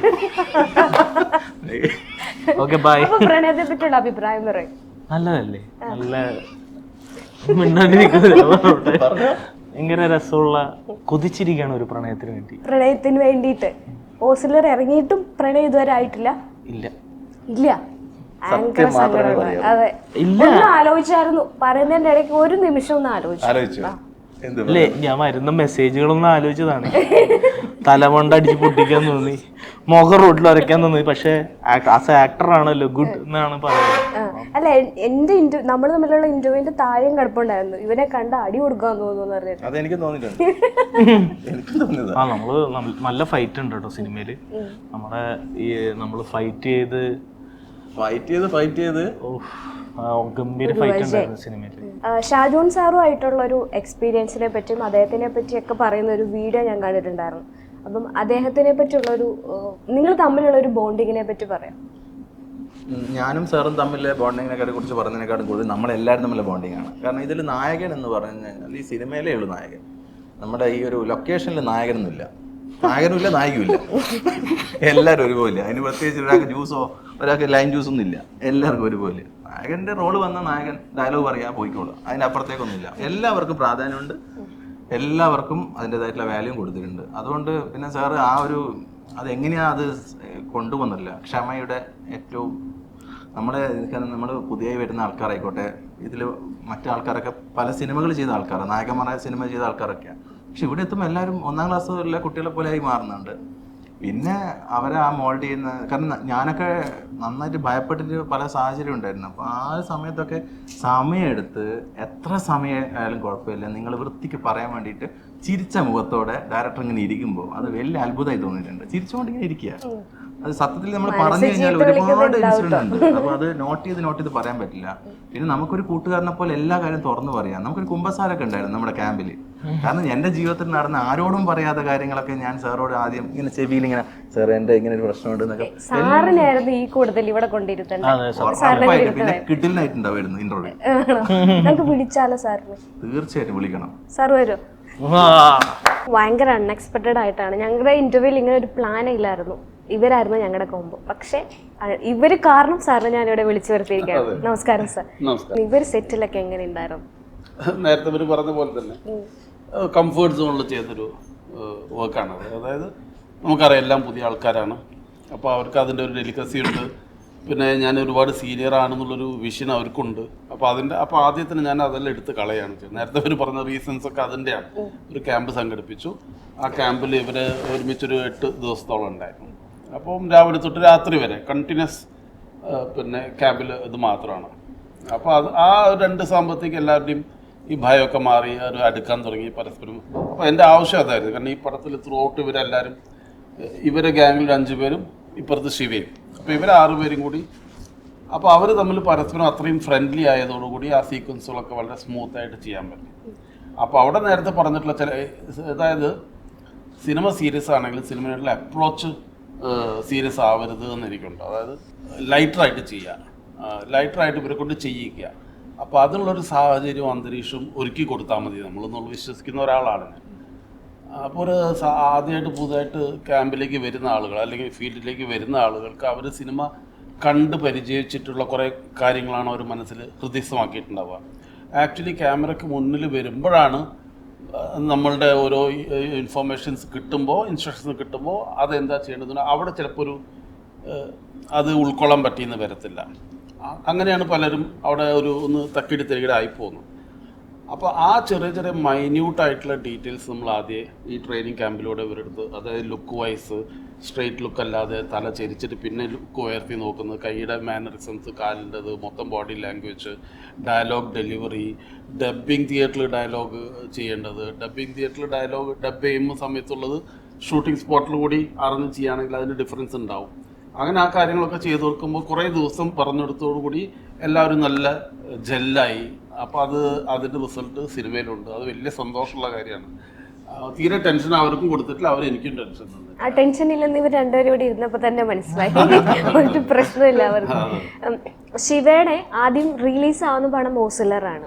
Speaker 3: Okay, bye.
Speaker 2: അപ്പൊ പ്രണയത്തെ പറ്റിയുള്ള അഭിപ്രായം പറയും.
Speaker 3: നല്ലതല്ലേ? നല്ല മിണ്ടാണ്ടിരിക്കുന്നില്ല. ഭയങ്കര രസമുള്ള കൊതിച്ചിരിക്കുകയാണ് ഒരു പ്രണയത്തിന് വേണ്ടി.
Speaker 2: പ്രണയത്തിന് വേണ്ടിയിട്ട് ഓസിലർ ഇറങ്ങിയിട്ടും പ്രണയം ഇതുവരെ ആയിട്ടില്ല?
Speaker 3: ഇല്ല
Speaker 2: ഇല്ല. ഭയങ്കര സങ്കടമാണ്. അതെ, ഒന്ന് ആലോചിച്ചായിരുന്നു പറയുന്നതിന്റെ ഇടയ്ക്ക് ഒരു നിമിഷം ഒന്ന് ആലോചിച്ചു.
Speaker 3: അല്ലേ, ഞാൻ വരുന്ന മെസ്സേജുകളൊന്നും ആലോചിച്ചതാണ്. തലമണ്ട അടിച്ച് പൊട്ടിക്കാൻ തോന്നി, മുഖം റോഡിൽ വരയ്ക്കാൻ തോന്നി. പക്ഷെ ആസ് ആക്ടർ ആണല്ലോ ഗുഡ് എന്നാണ് പറയുന്നത്.
Speaker 2: അല്ല, എന്റെ നമ്മൾ തമ്മിലുള്ള ഇന്റർവ്യൂവിന്റെ താഴെയും കിടപ്പുണ്ടായിരുന്നു, ഇവനെ കണ്ട അടി കൊടുക്കാൻ തോന്നുന്നു പറഞ്ഞിട്ട്.
Speaker 1: അതെനിക്ക് തോന്നിയിട്ടുണ്ട്.
Speaker 3: ആ, നമ്മള് നല്ല ഫൈറ്റ് ഉണ്ട് കേട്ടോ സിനിമയില്. നമ്മുടെ ഈ നമ്മള് ഫൈറ്റ് ചെയ്ത് ഗംഭീര ഫൈറ്റ് ഉണ്ടായിരുന്നു സിനിമയില്.
Speaker 2: ഷാജോൺ സാറുമായിട്ടുള്ള ഒരു എക്സ്പീരിയൻസിനെ പറ്റിയും അദ്ദേഹത്തിനെ പറ്റിയൊക്കെ പറയുന്ന ഒരു വീഡിയോ ഞാൻ കണ്ടിട്ടുണ്ടായിരുന്നു. അപ്പം അദ്ദേഹത്തിനെ പറ്റിയുള്ള ഒരു നിങ്ങൾ തമ്മിലുള്ള ഒരു ബോണ്ടിങ്ങിനെ പറ്റി പറയാം.
Speaker 1: ഞാനും സാറും തമ്മിലെ ബോണ്ടിങ്ങിനെ കുറിച്ച് പറയുന്നതിനെക്കാളും കൂടുതൽ നമ്മളെല്ലാവരും തമ്മിലെ ബോണ്ടിങ് ആണ്. കാരണം ഇതിൽ നായകൻ എന്ന് പറഞ്ഞു കഴിഞ്ഞാൽ ഈ സിനിമയിലേ ഉള്ളൂ നായകൻ. നമ്മുടെ ഈ ഒരു ലൊക്കേഷനിൽ നായകനൊന്നുമില്ല, നായകനുമില്ല, നായികയുമില്ല. എല്ലാവരും ഒരുപോലെ. അതിന് പ്രത്യേകിച്ച് ഒരാൾക്ക് ജ്യൂസോ ഒരാൾക്ക് ലൈൻ ജ്യൂസൊന്നും ഇല്ല, എല്ലാവർക്കും ഒരുപോലെ. നായകന്റെ റോള് വന്ന നായകൻ ഡയലോഗ് പറയാ പോയിക്കോളൂ, അതിനപ്പുറത്തേക്കൊന്നുമില്ല. എല്ലാവർക്കും പ്രാധാന്യമുണ്ട്, എല്ലാവർക്കും അതിൻ്റെതായിട്ടുള്ള വാല്യൂ കൊടുത്തിട്ടുണ്ട്. അതുകൊണ്ട് പിന്നെ സാറ് ആ ഒരു അതെങ്ങനെയാ അത് കൊണ്ടുവന്നില്ല, ക്ഷമയുടെ ഏറ്റവും നമ്മൾ പുതിയ വരുന്ന ആൾക്കാരായിക്കോട്ടെ, ഇതിൽ മറ്റാൾക്കാരൊക്കെ പല സിനിമകൾ ചെയ്ത ആൾക്കാരാണ്, നായകന്മാരായ സിനിമ ചെയ്ത ആൾക്കാരൊക്കെയാണ്. പക്ഷെ ഇവിടെ എത്തുമ്പോൾ എല്ലാവരും 1ാം ക്ലാസ്സിലുള്ള കുട്ടികളെ പോലെ ആയി മാറുന്നുണ്ട്. പിന്നെ അവരെ ആ മോൾഡ് ചെയ്യുന്ന, കാരണം ഞാനൊക്കെ നന്നായിട്ട് ഭയപ്പെട്ടിട്ട് പല സാഹചര്യം ഉണ്ടായിരുന്നു. അപ്പോൾ ആ സമയത്തൊക്കെ സമയമെടുത്ത് എത്ര സമയം ആയാലും കുഴപ്പമില്ല, നിങ്ങൾ വൃത്തിക്ക് പറയാൻ വേണ്ടിയിട്ട് ചിരിച്ച മുഖത്തോടെ ഡയറക്ടർ ഇങ്ങനെ ഇരിക്കുമ്പോൾ അത് വലിയ അത്ഭുതമായി തോന്നിയിട്ടുണ്ട്. ചിരിച്ചുകൊണ്ടിങ്ങനെ ഇരിക്കുക, അത് സത്യത്തിൽ നമ്മൾ പറഞ്ഞു കഴിഞ്ഞാൽ ഒരുപാട് ഇൻസിഡന്റ് ഉണ്ട്. അപ്പോൾ അത് നോട്ട് ചെയ്ത് പറയാൻ പറ്റില്ല. പിന്നെ നമുക്കൊരു കൂട്ടുകാരനെ പോലെ എല്ലാ കാര്യം തുറന്നു പറയാം. നമുക്കൊരു കുമ്പസാരൊക്കെ ഉണ്ടായിരുന്നു നമ്മുടെ ക്യാമ്പിൽ. കാരണം എൻ്റെ ജീവിതത്തിൽ നടന്ന ആരോടും പറയാത്ത കാര്യങ്ങളൊക്കെ ഞാൻ സാറോട് ആദ്യം ഇങ്ങനെ ചെവിയിൽ ഇങ്ങനെ, സാർ എൻ്റെ ഇങ്ങനെ ഒരു പ്രശ്നമുണ്ട് എന്നൊക്കെ.
Speaker 2: സാറിനായിരുന്നു ഈ കൂടുതൽ ഇവിടെ കൊണ്ടിരുന്നത്.
Speaker 1: പിന്നെ കിഡിലായിട്ടുണ്ടാവുമായിരുന്നു ഇന്റർവ്യൂ.
Speaker 2: നമുക്ക് വിളിച്ചാലോ സാറിന്?
Speaker 1: തീർച്ചയായിട്ടും വിളിക്കണം.
Speaker 2: സാർ വരുമോ? ഭയങ്കര അൺഎക്സ്പെക്റ്റഡ് ആയിട്ടാണ്. ഞങ്ങളുടെ ഇന്റർവ്യൂവിൽ ഇങ്ങനെ ഒരു പ്ലാൻ ഇല്ലായിരുന്നു. ഇവരായിരുന്നു ഞങ്ങളുടെ കോമ്പോ. പക്ഷെ ഇവര് കാരണം സാറിനെ ഞാനിവിടെ വിളിച്ചു വരുത്തിയിരിക്കുകയാണ്. നമസ്കാരം സാർ. ഇവർ സെറ്റിലൊക്കെ എങ്ങനെ ഉണ്ടായിരുന്നു?
Speaker 4: നേരത്തെ ഇവർ പറഞ്ഞ പോലെ തന്നെ കംഫേർട്ട് സോണിൽ ചെയ്തൊരു വർക്കാണ്. അതായത് നമുക്കറിയാം എല്ലാം പുതിയ ആൾക്കാരാണ്, അപ്പോൾ അവർക്ക് അതിൻ്റെ ഒരു ഡെലിക്കസി ഉണ്ട്. പിന്നെ ഞാൻ ഒരുപാട് സീനിയർ ആണെന്നുള്ളൊരു വിഷൻ അവർക്കുണ്ട്. അപ്പോൾ ആദ്യത്തിന് ഞാൻ അതെല്ലാം എടുത്ത് കളയാണ് ചെയ്തത്. നേരത്തെ ഇവർ പറഞ്ഞ റീസൺസ് ഒക്കെ അതിൻ്റെയാണ്. ഒരു ക്യാമ്പ് സംഘടിപ്പിച്ചു. ആ ക്യാമ്പിൽ ഇവർ ഒരുമിച്ചൊരു 8 ദിവസത്തോളം ഉണ്ടായിരുന്നു. അപ്പം രാവിലെ തൊട്ട് രാത്രി വരെ കണ്ടിന്യൂസ് പിന്നെ ക്യാമ്പിൽ ഇത് മാത്രമാണ്. അപ്പോൾ ആ 2 സാമ്പത്തിക എല്ലാവരുടെയും ഈ ഭയമൊക്കെ മാറി ഒരു അടുക്കാൻ തുടങ്ങി പരസ്പരം. അപ്പോൾ എൻ്റെ ആവശ്യം അതായിരുന്നു. കാരണം ഈ പടത്തിൽ ത്രൂ ഔട്ട് ഇവരെല്ലാവരും, ഇവരെ ഗ്യാങ്ങിൽ 5 പേരും ഇപ്പുറത്ത് ശിവയും, അപ്പോൾ ഇവർ 6 പേരും കൂടി, അപ്പോൾ അവർ തമ്മിൽ പരസ്പരം അത്രയും ഫ്രണ്ട്ലി ആയതോടുകൂടി ആ സീക്വൻസുകളൊക്കെ വളരെ സ്മൂത്തായിട്ട് ചെയ്യാൻ പറ്റും. അപ്പോൾ അവിടെ നേരത്തെ പറഞ്ഞിട്ടുള്ള ചില, അതായത് സിനിമ സീരിയസ് ആണെങ്കിലും സിനിമയുടെ അപ്രോച്ച് സീരിയസ് ആവരുത് എന്നെനിക്കുണ്ട്. അതായത് ലൈറ്ററായിട്ട് ചെയ്യുക, ലൈറ്ററായിട്ട് ഇവരെ കൊണ്ട് ചെയ്യിക്കുക. അപ്പോൾ അതിനുള്ളൊരു സാഹചര്യവും അന്തരീക്ഷവും ഒരുക്കി കൊടുത്താൽ മതി നമ്മളെന്നുള്ള വിശ്വസിക്കുന്ന ഒരാളാണ് ഞാൻ. അപ്പോൾ ഒരു ആദ്യമായിട്ട് പുതുതായിട്ട് ക്യാമ്പിലേക്ക് വരുന്ന ആളുകൾ അല്ലെങ്കിൽ ഫീൽഡിലേക്ക് വരുന്ന ആളുകൾക്ക് അവർ സിനിമ കണ്ട് പരിചയിച്ചിട്ടുള്ള കുറേ കാര്യങ്ങളാണ് അവർ മനസ്സിൽ ഹൃദയസ്ഥമാക്കിയിട്ടുണ്ടാവുക. ആക്ച്വലി ക്യാമറയ്ക്ക് മുന്നിൽ വരുമ്പോഴാണ് നമ്മളുടെ ഓരോ ഇൻഫർമേഷൻസ് കിട്ടുമ്പോൾ, ഇൻസ്ട്രക്ഷൻസ് കിട്ടുമ്പോൾ അതെന്താ ചെയ്യേണ്ടതെന്ന് അവിടെ ചിലപ്പോൾ അത് ഉൾക്കൊള്ളാൻ പറ്റിയെന്ന് വരത്തില്ല. അങ്ങനെയാണ് പലരും അവിടെ ഒന്ന് തക്കിടി തിരികിടായി പോകുന്നത്. അപ്പോൾ ആ ചെറിയ മൈന്യൂട്ടായിട്ടുള്ള ഡീറ്റെയിൽസ് നമ്മൾ ആദ്യം ഈ ട്രെയിനിങ് ക്യാമ്പിലൂടെ ഇവരെടുത്ത്, അതായത് ലുക്ക് വൈസ് സ്ട്രെയിറ്റ് ലുക്ക് അല്ലാതെ തല ചെരിച്ചിട്ട് പിന്നെ ലുക്ക് ഉയർത്തി നോക്കുന്നത്, കൈയുടെ മാനറിസംസ്, കാലിൻ്റെത്, മൊത്തം body language, dialogue delivery, dubbing തിയേറ്ററിൽ ഡയലോഗ് ചെയ്യേണ്ടത്, ഡബ്ബിങ് തിയേറ്ററിൽ ഡയലോഗ് ഡബ് ചെയ്യുന്ന സമയത്തുള്ളത് ഷൂട്ടിംഗ് സ്പോട്ടിൽ കൂടി അറിഞ്ഞ് ചെയ്യുകയാണെങ്കിൽ അതിന് ഡിഫറൻസ് ഉണ്ടാവും. അങ്ങനെ ആ കാര്യങ്ങളൊക്കെ ചെയ്തു കൊടുക്കുമ്പോൾ കുറേ ദിവസം പറഞ്ഞെടുത്തോടുകൂടി എല്ലാവരും നല്ല ജെല്ലായി. അപ്പോൾ അതിൻ്റെ റിസൾട്ട് സിനിമയിലുണ്ട്. അത് വലിയ സന്തോഷമുള്ള കാര്യമാണ്. തീരെ ടെൻഷൻ അവർക്കും കൊടുത്തിട്ടില്ല, അവർ എനിക്കും ടെൻഷൻ തന്നെ.
Speaker 2: ആ ടെൻഷൻ ഇല്ലെന്ന് ഇവർ രണ്ടുപേരും കൂടി ഇരുന്നപ്പോൾ തന്നെ മനസ്സിലായി ഒരു പ്രശ്നമില്ല അവർക്ക്. ശിവയുടെ ആദ്യം റിലീസ് ആവുന്ന പടം ഓസിലറാണ്.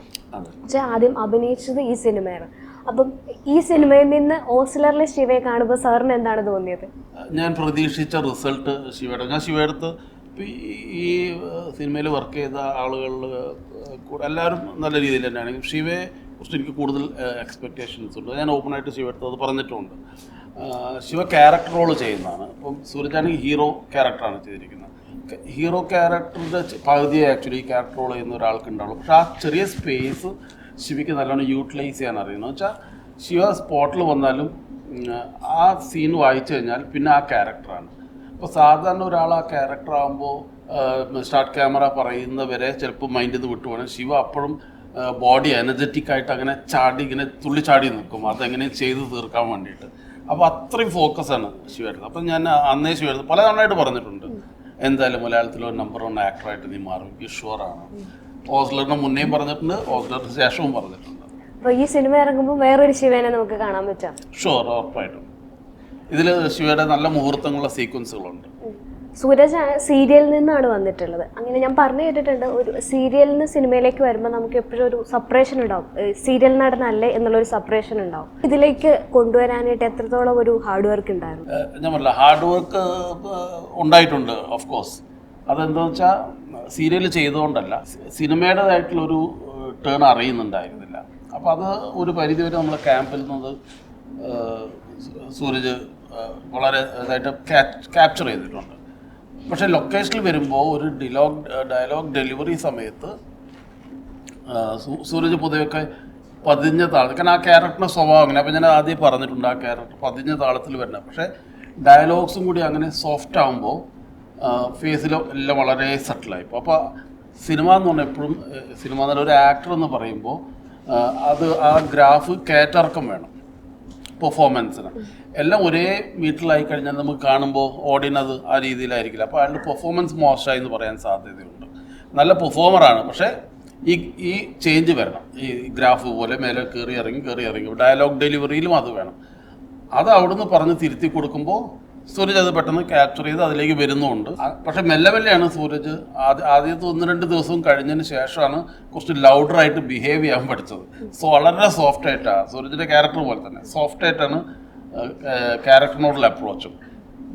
Speaker 2: പക്ഷെ ആദ്യം അഭിനയിച്ചത് ഈ സിനിമയാണ്. അപ്പം ഈ സിനിമയിൽ നിന്ന് ഓസിലറിലെ ശിവയെ കാണുമ്പോൾ സാറിന് എന്താണ് തോന്നിയത്?
Speaker 4: ഞാൻ പ്രതീക്ഷിച്ച റിസൾട്ട് ഞാൻ ശിവയുടെ ഈ സിനിമയിൽ വർക്ക് ചെയ്ത ആളുകളിൽ എല്ലാവരും നല്ല രീതിയിൽ തന്നെയാണ്. ശിവയെ കുറിച്ച് എനിക്ക് കൂടുതൽ എക്സ്പെക്റ്റേഷൻസ് ഉണ്ട്. ഞാൻ ഓപ്പണായിട്ട് ശിവയുടെ അത് പറഞ്ഞിട്ടുണ്ട്. ശിവ ക്യാരക്ടർ റോൾ ചെയ്യുന്നതാണ്. ഇപ്പം സൂരജാണെങ്കിൽ ഹീറോ ക്യാരക്ടറാണ് ചെയ്തിരിക്കുന്നത്. ഹീറോ ക്യാരക്ടറിൻ്റെ പകുതിയെ ആക്ച്വലി ക്യാരക്ടർ റോൾ ചെയ്യുന്ന ഒരാൾക്ക് ഉണ്ടാവുള്ളൂ. പക്ഷേ ആ ചെറിയ സ്പേസ് ശിവയ്ക്ക് നല്ലോണം യൂട്ടിലൈസ് ചെയ്യാൻ അറിയുന്നു. വെച്ചാൽ ശിവ സ്പോട്ടിൽ വന്നാലും ആ സീൻ വായിച്ചു കഴിഞ്ഞാൽ പിന്നെ ആ ക്യാരക്ടറാണ്. അപ്പോൾ സാധാരണ ഒരാൾ ആ ക്യാരക്ടർ ആകുമ്പോൾ സ്റ്റാർട്ട് ക്യാമറ പറയുന്നവരെ ചിലപ്പോൾ മൈൻഡിൽ നിന്ന് വിട്ടുപോകണം. ശിവ അപ്പോഴും ബോഡി എനർജറ്റിക് ആയിട്ട് അങ്ങനെ ഇങ്ങനെ തുള്ളിച്ചാടി നിൽക്കും, അതെങ്ങനെ ചെയ്ത് തീർക്കാൻ വേണ്ടിയിട്ട്. അപ്പോൾ അത്രയും ഫോക്കസാണ് ശിവയുടെ. അപ്പം ഞാൻ അന്നേ ശിവയുടെ പല തവണയായിട്ട് പറഞ്ഞിട്ടുണ്ട്, എന്തായാലും മലയാളത്തിലെ ഒരു നമ്പർ 1 ആക്ടറായിട്ട് നീ മാറും, എനിക്ക് ഷുവറാണ്. ഓസ്ലറിന് മുന്നേയും പറഞ്ഞിട്ടുണ്ട്, ഓസ്ലറിന് ശേഷവും പറഞ്ഞിട്ടുണ്ട്.
Speaker 2: അപ്പോൾ ഈ സിനിമ ഇറങ്ങുമ്പോൾ വേറൊരു ശിവനെ നമുക്ക് കാണാൻ പറ്റാം.
Speaker 4: ഷുവർ, ഉറപ്പായിട്ടും. ഇതിൽ ശിവയുടെ നല്ല മുഹൂർത്തങ്ങളുള്ള സീക്വൻസുകളുണ്ട്.
Speaker 2: സൂരജ് സീരിയലിൽ നിന്നാണ് വന്നിട്ടുള്ളത്. അങ്ങനെ ഞാൻ പറഞ്ഞു കേട്ടിട്ടുണ്ട്, ഒരു സീരിയലിൽ നിന്ന് സിനിമയിലേക്ക് വരുമ്പോൾ നമുക്ക് എപ്പോഴും ഒരു സെപ്പറേഷൻ ഉണ്ടാവും. സീരിയൽ നടനല്ലേ എന്നുള്ളൊരു സെപ്പറേഷൻ ഉണ്ടാവും. ഇതിലേക്ക് കൊണ്ടുവരാനായിട്ട് എത്രത്തോളം ഒരു ഹാർഡ് വർക്ക് ഉണ്ടായിരുന്നു?
Speaker 4: ഞാൻ പറഞ്ഞില്ല, ഹാർഡ് വർക്ക് ഉണ്ടായിട്ടുണ്ട് ഓഫ് കോഴ്സ്. അതെന്താണെന്ന് വെച്ചാൽ സീരിയൽ ചെയ്തുകൊണ്ടല്ല, സിനിമയുടേതായിട്ടുള്ളൊരു ടേൺ അറിയുന്നുണ്ടായിരുന്നില്ല. അപ്പോൾ അത് ഒരു പരിധിവരെ നമ്മളെ ക്യാമ്പിൽ നിന്നത് സൂരജ് വളരെ ഇതായിട്ട് ക്യാപ്ചർ ചെയ്തിട്ടുണ്ട്. പക്ഷേ ലൊക്കേഷനിൽ വരുമ്പോൾ ഒരു ഡയലോഗ് ഡെലിവറി സമയത്ത് സൂരജ് പൊതുവെയൊക്കെ പതിഞ്ഞ താളത്തിൽ, കാരണം ആ ക്യാരക്ടറിൻ്റെ സ്വഭാവം അങ്ങനെ. അപ്പോൾ ഞാൻ ആദ്യം പറഞ്ഞിട്ടുണ്ട്, ആ ക്യാരക്ടർ പതിഞ്ഞ താളത്തിൽ വരണം. പക്ഷേ ഡയലോഗ്സും കൂടി അങ്ങനെ സോഫ്റ്റ് ആകുമ്പോൾ ഫേസിലും എല്ലാം വളരെ സട്ടിലായിപ്പോൾ. അപ്പോൾ സിനിമ എന്ന് പറഞ്ഞാൽ എപ്പോഴും സിനിമ എന്ന് പറഞ്ഞാൽ ഒരു ആക്ടർ എന്ന് പറയുമ്പോൾ അത് ആ ഗ്രാഫ് കയറ്റിറക്കം വേണം പെർഫോമൻസിന്. എല്ലാം ഒരേ മീറ്ററിലായി കഴിഞ്ഞാൽ നമുക്ക് കാണുമ്പോൾ ഓഡിയൻസ് അത് ആ രീതിയിലായിരിക്കില്ല. അപ്പോൾ അയാളുടെ പെർഫോമൻസ് മോശമായി എന്ന് പറയാൻ സാധ്യതയുണ്ട്. നല്ല പെർഫോമറാണ്, പക്ഷേ ഈ ചേഞ്ച് വരണം. ഈ ഗ്രാഫ് പോലെ മേലെ കയറി ഇറങ്ങി ഡയലോഗ് ഡെലിവറിയിലും അത് വേണം. അത് അവിടുന്ന് പറഞ്ഞ് തിരുത്തി കൊടുക്കുമ്പോൾ സൂരജ് അത് പെട്ടെന്ന് ക്യാപ്ചർ ചെയ്ത് അതിലേക്ക് വരുന്നുമുണ്ട്. പക്ഷെ മെല്ലെ മെല്ലെയാണ് സൂരജ് ആദ്യത്തെ 1-2 ദിവസവും കഴിഞ്ഞതിന് ശേഷമാണ് കുറച്ച് ലൗഡറായിട്ട് ബിഹേവ് ചെയ്യാൻ പഠിച്ചത്. സോ വളരെ സോഫ്റ്റ് ആയിട്ടാണ് സൂരജിൻ്റെ ക്യാരക്ടർ പോലെ തന്നെ സോഫ്റ്റ് ആയിട്ടാണ് ക്യാരക്ടറിനോടുള്ള അപ്രോച്ചും.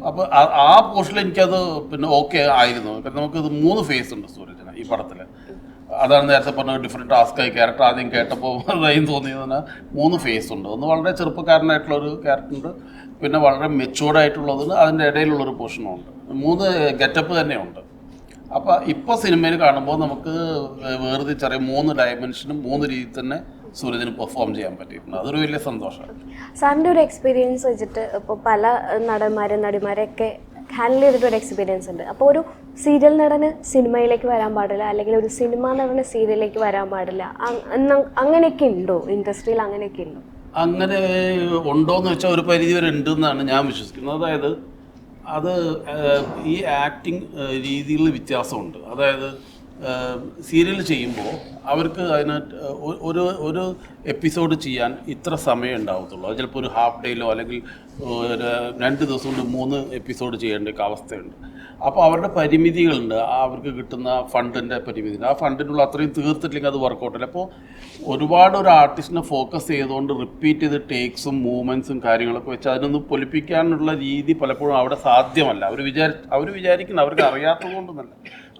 Speaker 4: അപ്പോൾ ആ പോർഷനിൽ എനിക്കത് പിന്നെ ഓക്കെ ആയിരുന്നു. കാരണം നമുക്കിത് 3 ഫേസ് ഉണ്ട് സൂരജിന് ഈ പടത്തിൽ. അതാണ് നേരത്തെ പറഞ്ഞ ഡിഫറെൻറ്റ് ടാസ്ക്കായി ക്യാരക്ടർ ആദ്യം കേട്ടപ്പോൾ തോന്നിയതിന് 3 ഫേസ് ഉണ്ട്. ഒന്ന് വളരെ ചെറുപ്പക്കാരനായിട്ടുള്ളൊരു ക്യാരക്ടറുണ്ട്, പിന്നെ വളരെ മെച്ചൂർഡായിട്ടുള്ളതിന് അതിൻ്റെ ഇടയിലുള്ളൊരു പോർഷനുണ്ട്. 3 ഗെറ്റപ്പ് തന്നെയുണ്ട്. അപ്പോൾ ഇപ്പോൾ സിനിമയിൽ കാണുമ്പോൾ നമുക്ക് വേർതിരിച്ചറിയാം 3 ഡയമെൻഷനും 3 രീതിയിൽ തന്നെ സൂരജിന് പെർഫോം ചെയ്യാൻ പറ്റിയിട്ടുണ്ട്. അതൊരു വലിയ സന്തോഷമാണ്.
Speaker 2: സാറിൻ്റെ ഒരു എക്സ്പീരിയൻസ് വെച്ചിട്ട് ഇപ്പോൾ പല നടിമാരെയൊക്കെ ഹാൻഡിൽ ചെയ്തിട്ടൊരു എക്സ്പീരിയൻസ് ഉണ്ട്. അപ്പോൾ ഒരു സീരിയൽ നടന് സിനിമയിലേക്ക് വരാൻ പാടില്ല, അല്ലെങ്കിൽ ഒരു സിനിമ നടന് സീരിയലിലേക്ക് വരാൻ പാടില്ല, അങ്ങനെയൊക്കെ ഉണ്ടോ ഇൻഡസ്ട്രിയിൽ? അങ്ങനെയൊക്കെ ഉണ്ടോ?
Speaker 4: അങ്ങനെ ഉണ്ടോയെന്ന് വെച്ചാൽ ഒരു പരിധി വരെ ഉണ്ടെന്നാണ് ഞാൻ വിശ്വസിക്കുന്നത്. അതായത് അത് ഈ ആക്ടിങ് രീതികളിൽ വ്യത്യാസമുണ്ട്. അതായത് സീരിയൽ ചെയ്യുമ്പോൾ അവർക്ക് അതിനകത്ത് ഒരു എപ്പിസോഡ് ചെയ്യാൻ ഇത്ര സമയം ഉണ്ടാവത്തുള്ളൂ. അത് ചിലപ്പോൾ ഒരു ഹാഫ് ഡേയിലോ അല്ലെങ്കിൽ 2 ദിവസം കൊണ്ട് 3 എപ്പിസോഡ് ചെയ്യേണ്ട അവസ്ഥയുണ്ട്. അപ്പോൾ അവരുടെ പരിമിതികളുണ്ട്. അവർക്ക് കിട്ടുന്ന ഫണ്ടിൻ്റെ പരിമിതി, ആ ഫണ്ടിനുള്ള അത്രയും തീർത്തിട്ടില്ലെങ്കിൽ അത് വർക്കൗട്ടില്ല. അപ്പോൾ ഒരുപാട് ഒരു ആർട്ടിസ്റ്റിനെ ഫോക്കസ് ചെയ്തുകൊണ്ട് റിപ്പീറ്റ് ചെയ്ത് ടേക്സും മൂവ്മെൻറ്റ്സും കാര്യങ്ങളൊക്കെ വെച്ച് അതിനൊന്ന് പൊലിപ്പിക്കാനുള്ള രീതി പലപ്പോഴും അവിടെ സാധ്യമല്ല. അവർ വിചാരിക്കുന്നത് അവർക്ക് അറിയാത്തത് കൊണ്ടൊന്നല്ല,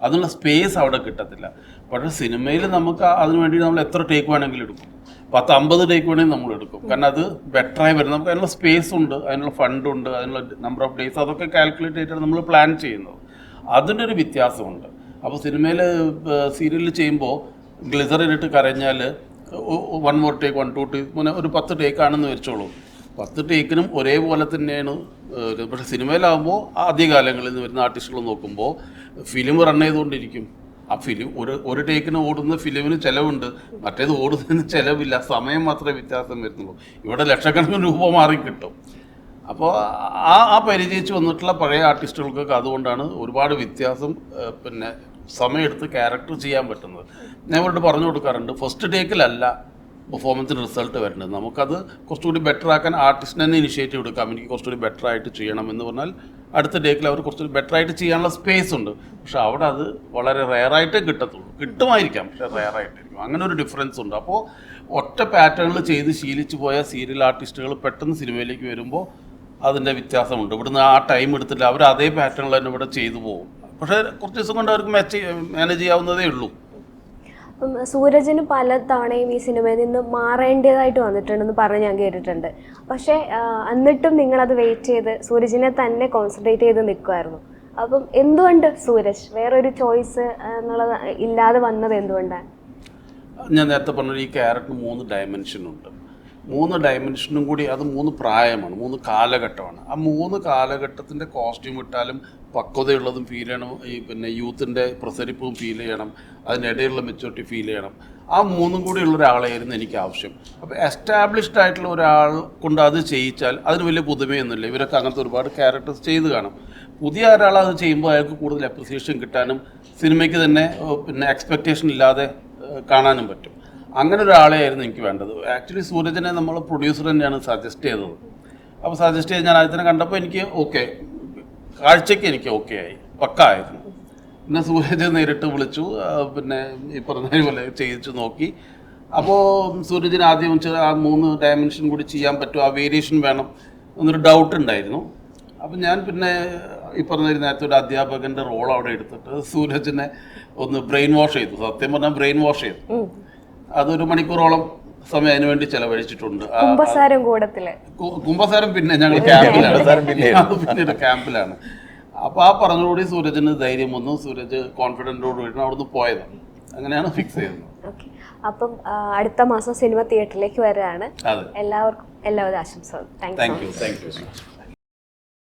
Speaker 4: അതിനുള്ള സ്പേസ് അവിടെ കിട്ടത്തില്ല. പക്ഷേ സിനിമയിൽ നമുക്ക് അതിന് വേണ്ടി നമ്മൾ എത്ര ടേക്ക് വേണമെങ്കിലും എടുക്കും, 10-50 ടേക്ക് വേണമെങ്കിൽ നമ്മൾ എടുക്കും. കാരണം അത് ബെറ്ററായി വരും. നമുക്ക് അതിനുള്ള സ്പേസ് ഉണ്ട്, അതിനുള്ള ഫണ്ടുണ്ട്, അതിനുള്ള നമ്പർ ഓഫ് ഡേയ്സ്, അതൊക്കെ കാൽക്കുലേറ്റ് ചെയ്തിട്ടാണ് നമ്മൾ പ്ലാൻ ചെയ്യുന്നത്. അതിൻ്റെ ഒരു വ്യത്യാസമുണ്ട്. അപ്പോൾ സിനിമയിൽ സീരിയലിൽ ചെയ്യുമ്പോൾ ഗ്ലിസറിൻ ഇട്ട് കരഞ്ഞാൽ 1 more take 1-2 take ഒരു 10 ടേക്കാണെന്ന് വെച്ചോളൂ. 10 ടേക്കിനും ഒരേപോലെ തന്നെയാണ്. പക്ഷേ സിനിമയിലാകുമ്പോൾ ആദ്യകാലങ്ങളിൽ നിന്ന് വരുന്ന ആർട്ടിസ്റ്റുകൾ നോക്കുമ്പോൾ ഫിലിം റൺ ചെയ്തുകൊണ്ടിരിക്കും. ആ ഫിലിം ഒരു ടേക്കിന് ഓടുന്ന ഫിലിമിന് ചിലവുണ്ട്, മറ്റേത് ഓടുന്നതിന് ചിലവില്ല, സമയം മാത്രമേ വ്യത്യാസം വരുന്നുള്ളൂ. ഇവിടെ ലക്ഷക്കണക്കിന് രൂപ മാറി കിട്ടും. അപ്പോൾ ആ പരിചയിച്ച് വന്നിട്ടുള്ള പഴയ ആർട്ടിസ്റ്റുകൾക്കൊക്കെ അതുകൊണ്ടാണ് ഒരുപാട് വ്യത്യാസം പിന്നെ സമയമെടുത്ത് ക്യാരക്ടർ ചെയ്യാൻ പറ്റുന്നത്. ഞാൻ ഇവരോട് പറഞ്ഞു കൊടുക്കാറുണ്ട്, ഫസ്റ്റ് ടേക്കിലല്ല പെർഫോമൻസിന് റിസൾട്ട് വരേണ്ടത്. നമുക്കത് കുറച്ചുകൂടി ബെറ്റർ ആക്കാൻ ആർട്ടിസ്റ്റിന് തന്നെ ഇനിഷ്യേറ്റീവ് എടുക്കാം. എനിക്ക് കുറച്ചുകൂടി ബെറ്റർ ആയിട്ട് ചെയ്യണം എന്ന് പറഞ്ഞാൽ അടുത്ത ടേക്കിൽ അവർ കുറച്ചുകൂടി ബെറ്റർ ആയിട്ട് ചെയ്യാനുള്ള സ്പേസ് ഉണ്ട്. പക്ഷെ അവിടെ അത് വളരെ റെയറായിട്ടേ കിട്ടത്തുള്ളൂ. കിട്ടുമായിരിക്കാം, പക്ഷെ റെയറായിട്ടിരിക്കും. അങ്ങനെ ഒരു ഡിഫറൻസ് ഉണ്ട്. അപ്പോൾ ഒറ്റ പാറ്റേണിൽ ചെയ്ത് ശീലിച്ചു പോയ സീരിയൽ ആർട്ടിസ്റ്റുകൾ പെട്ടെന്ന് സിനിമയിലേക്ക് വരുമ്പോൾ അതിൻ്റെ വ്യത്യാസമുണ്ട്. ഇവിടുന്ന് ആ ടൈം എടുത്തില്ല, അവർ അതേ പാറ്റേണിൽ തന്നെ ഇവിടെ ചെയ്തു പോകും. പക്ഷേ കുറച്ച് ദിവസം കൊണ്ട് അവർക്ക് മാനേജ് ചെയ്യാവുന്നതേ ഉള്ളൂ.
Speaker 2: സൂരജിന് പല തവണയും ഈ സിനിമയിൽ നിന്ന് മാറേണ്ടതായിട്ട് വന്നിട്ടുണ്ടെന്ന് പറഞ്ഞ് ഞാൻ കേട്ടിട്ടുണ്ട്. പക്ഷേ എന്നിട്ടും നിങ്ങളത് വെയിറ്റ് ചെയ്ത് സൂരജിനെ തന്നെ കോൺസെൻട്രേറ്റ് ചെയ്ത് നിൽക്കുമായിരുന്നു. അപ്പം എന്തുകൊണ്ട് സൂരജ് വേറൊരു ചോയ്സ് എന്നുള്ളത് ഇല്ലാതെ വന്നത് എന്തുകൊണ്ടാണ്?
Speaker 4: ഞാൻ നേരത്തെ പറഞ്ഞ ഈ ക്യാരക്ടറിന് 3 ഡയമെൻഷനുണ്ട്. 3 ഡയമെൻഷനും കൂടി അത് 3 പ്രായമാണ്, 3 കാലഘട്ടമാണ്. ആ 3 കാലഘട്ടത്തിൻ്റെ കോസ്റ്റ്യൂം ഇട്ടാലും പക്വതയുള്ളതും ഫീൽ ചെയ്യണം, ഈ പിന്നെ യൂത്തിൻ്റെ പ്രസരിപ്പും ഫീൽ ചെയ്യണം, അതിനിടയിലുള്ള മെച്ചൂരിറ്റി ഫീൽ ചെയ്യണം. ആ 3 കൂടി ഉള്ള ഒരാളായിരുന്നു എനിക്ക് ആവശ്യം. അപ്പോൾ എസ്റ്റാബ്ലിഷ്ഡ് ആയിട്ടുള്ള ഒരാൾ കൊണ്ട് അത് ചെയ്യിച്ചാൽ അതിന് വലിയ പുതുമയൊന്നുമില്ല. ഇവരൊക്കെ അങ്ങനത്തെ ഒരുപാട് ക്യാരക്ടേഴ്സ് ചെയ്ത് കാണും. പുതിയ ഒരാൾ അത് ചെയ്യുമ്പോൾ അയാൾക്ക് കൂടുതൽ അപ്രിസിയേഷൻ കിട്ടാനും സിനിമയ്ക്ക് തന്നെ പിന്നെ എക്സ്പെക്റ്റേഷൻ ഇല്ലാതെ കാണാനും പറ്റും. അങ്ങനെ ഒരാളെയായിരുന്നു എനിക്ക് വേണ്ടത്. ആക്ച്വലി സൂരജിനെ നമ്മൾ പ്രൊഡ്യൂസർ തന്നെയാണ് സജസ്റ്റ് ചെയ്തത്. അപ്പോൾ സജസ്റ്റ് ചെയ്ത് ഞാൻ ആദ്യത്തിനെ കണ്ടപ്പോൾ എനിക്ക് ഓക്കെ, കാഴ്ചയ്ക്ക് എനിക്ക് ഓക്കെ ആയി, പക്കായിരുന്നു. പിന്നെ സൂരജ് നേരിട്ട് വിളിച്ചു, പിന്നെ ഈ പറഞ്ഞ പോലെ ചെയ്യിച്ചു നോക്കി. അപ്പോൾ സൂരജിന് ആദ്യം ആ 3 ഡയമെൻഷൻ കൂടി ചെയ്യാൻ പറ്റും, ആ വേരിയേഷൻ വേണം എന്നൊരു ഡൗട്ട് ഉണ്ടായിരുന്നു. അപ്പം ഞാൻ പിന്നെ ഈ പറഞ്ഞ നേരത്തെ ഒരു അധ്യാപകൻ്റെ റോൾ അവിടെ എടുത്തിട്ട് സൂരജിനെ ഒന്ന് ബ്രെയിൻ വാഷ് ചെയ്തു. സത്യം പറഞ്ഞാൽ ബ്രെയിൻ വാഷ് ചെയ്തു. അതൊരു മണിക്കൂറോളം സമയം അതിനു വേണ്ടി ചെലവഴിച്ചിട്ടുണ്ട്. കുംഭസാരം പിന്നെ ഞങ്ങൾ ക്യാമ്പിലാണ്, ക്യാമ്പിലാണ്. അപ്പോൾ ആ പറഞ്ഞോടുകൂടി സൂരജിന് ധൈര്യം വന്നു. സൂരജ് കോൺഫിഡൻറ്റോടുകൂടിയാണ് അവിടുന്ന് പോയത്. അങ്ങനെയാണ് ഫിക്സ് ചെയ്തത്.
Speaker 2: അപ്പം അടുത്ത മാസം സിനിമ തിയേറ്ററിലേക്ക് വരികയാണ്. എല്ലാവർക്കും എല്ലാവിധ ആശംസകളും.
Speaker 4: Thank you.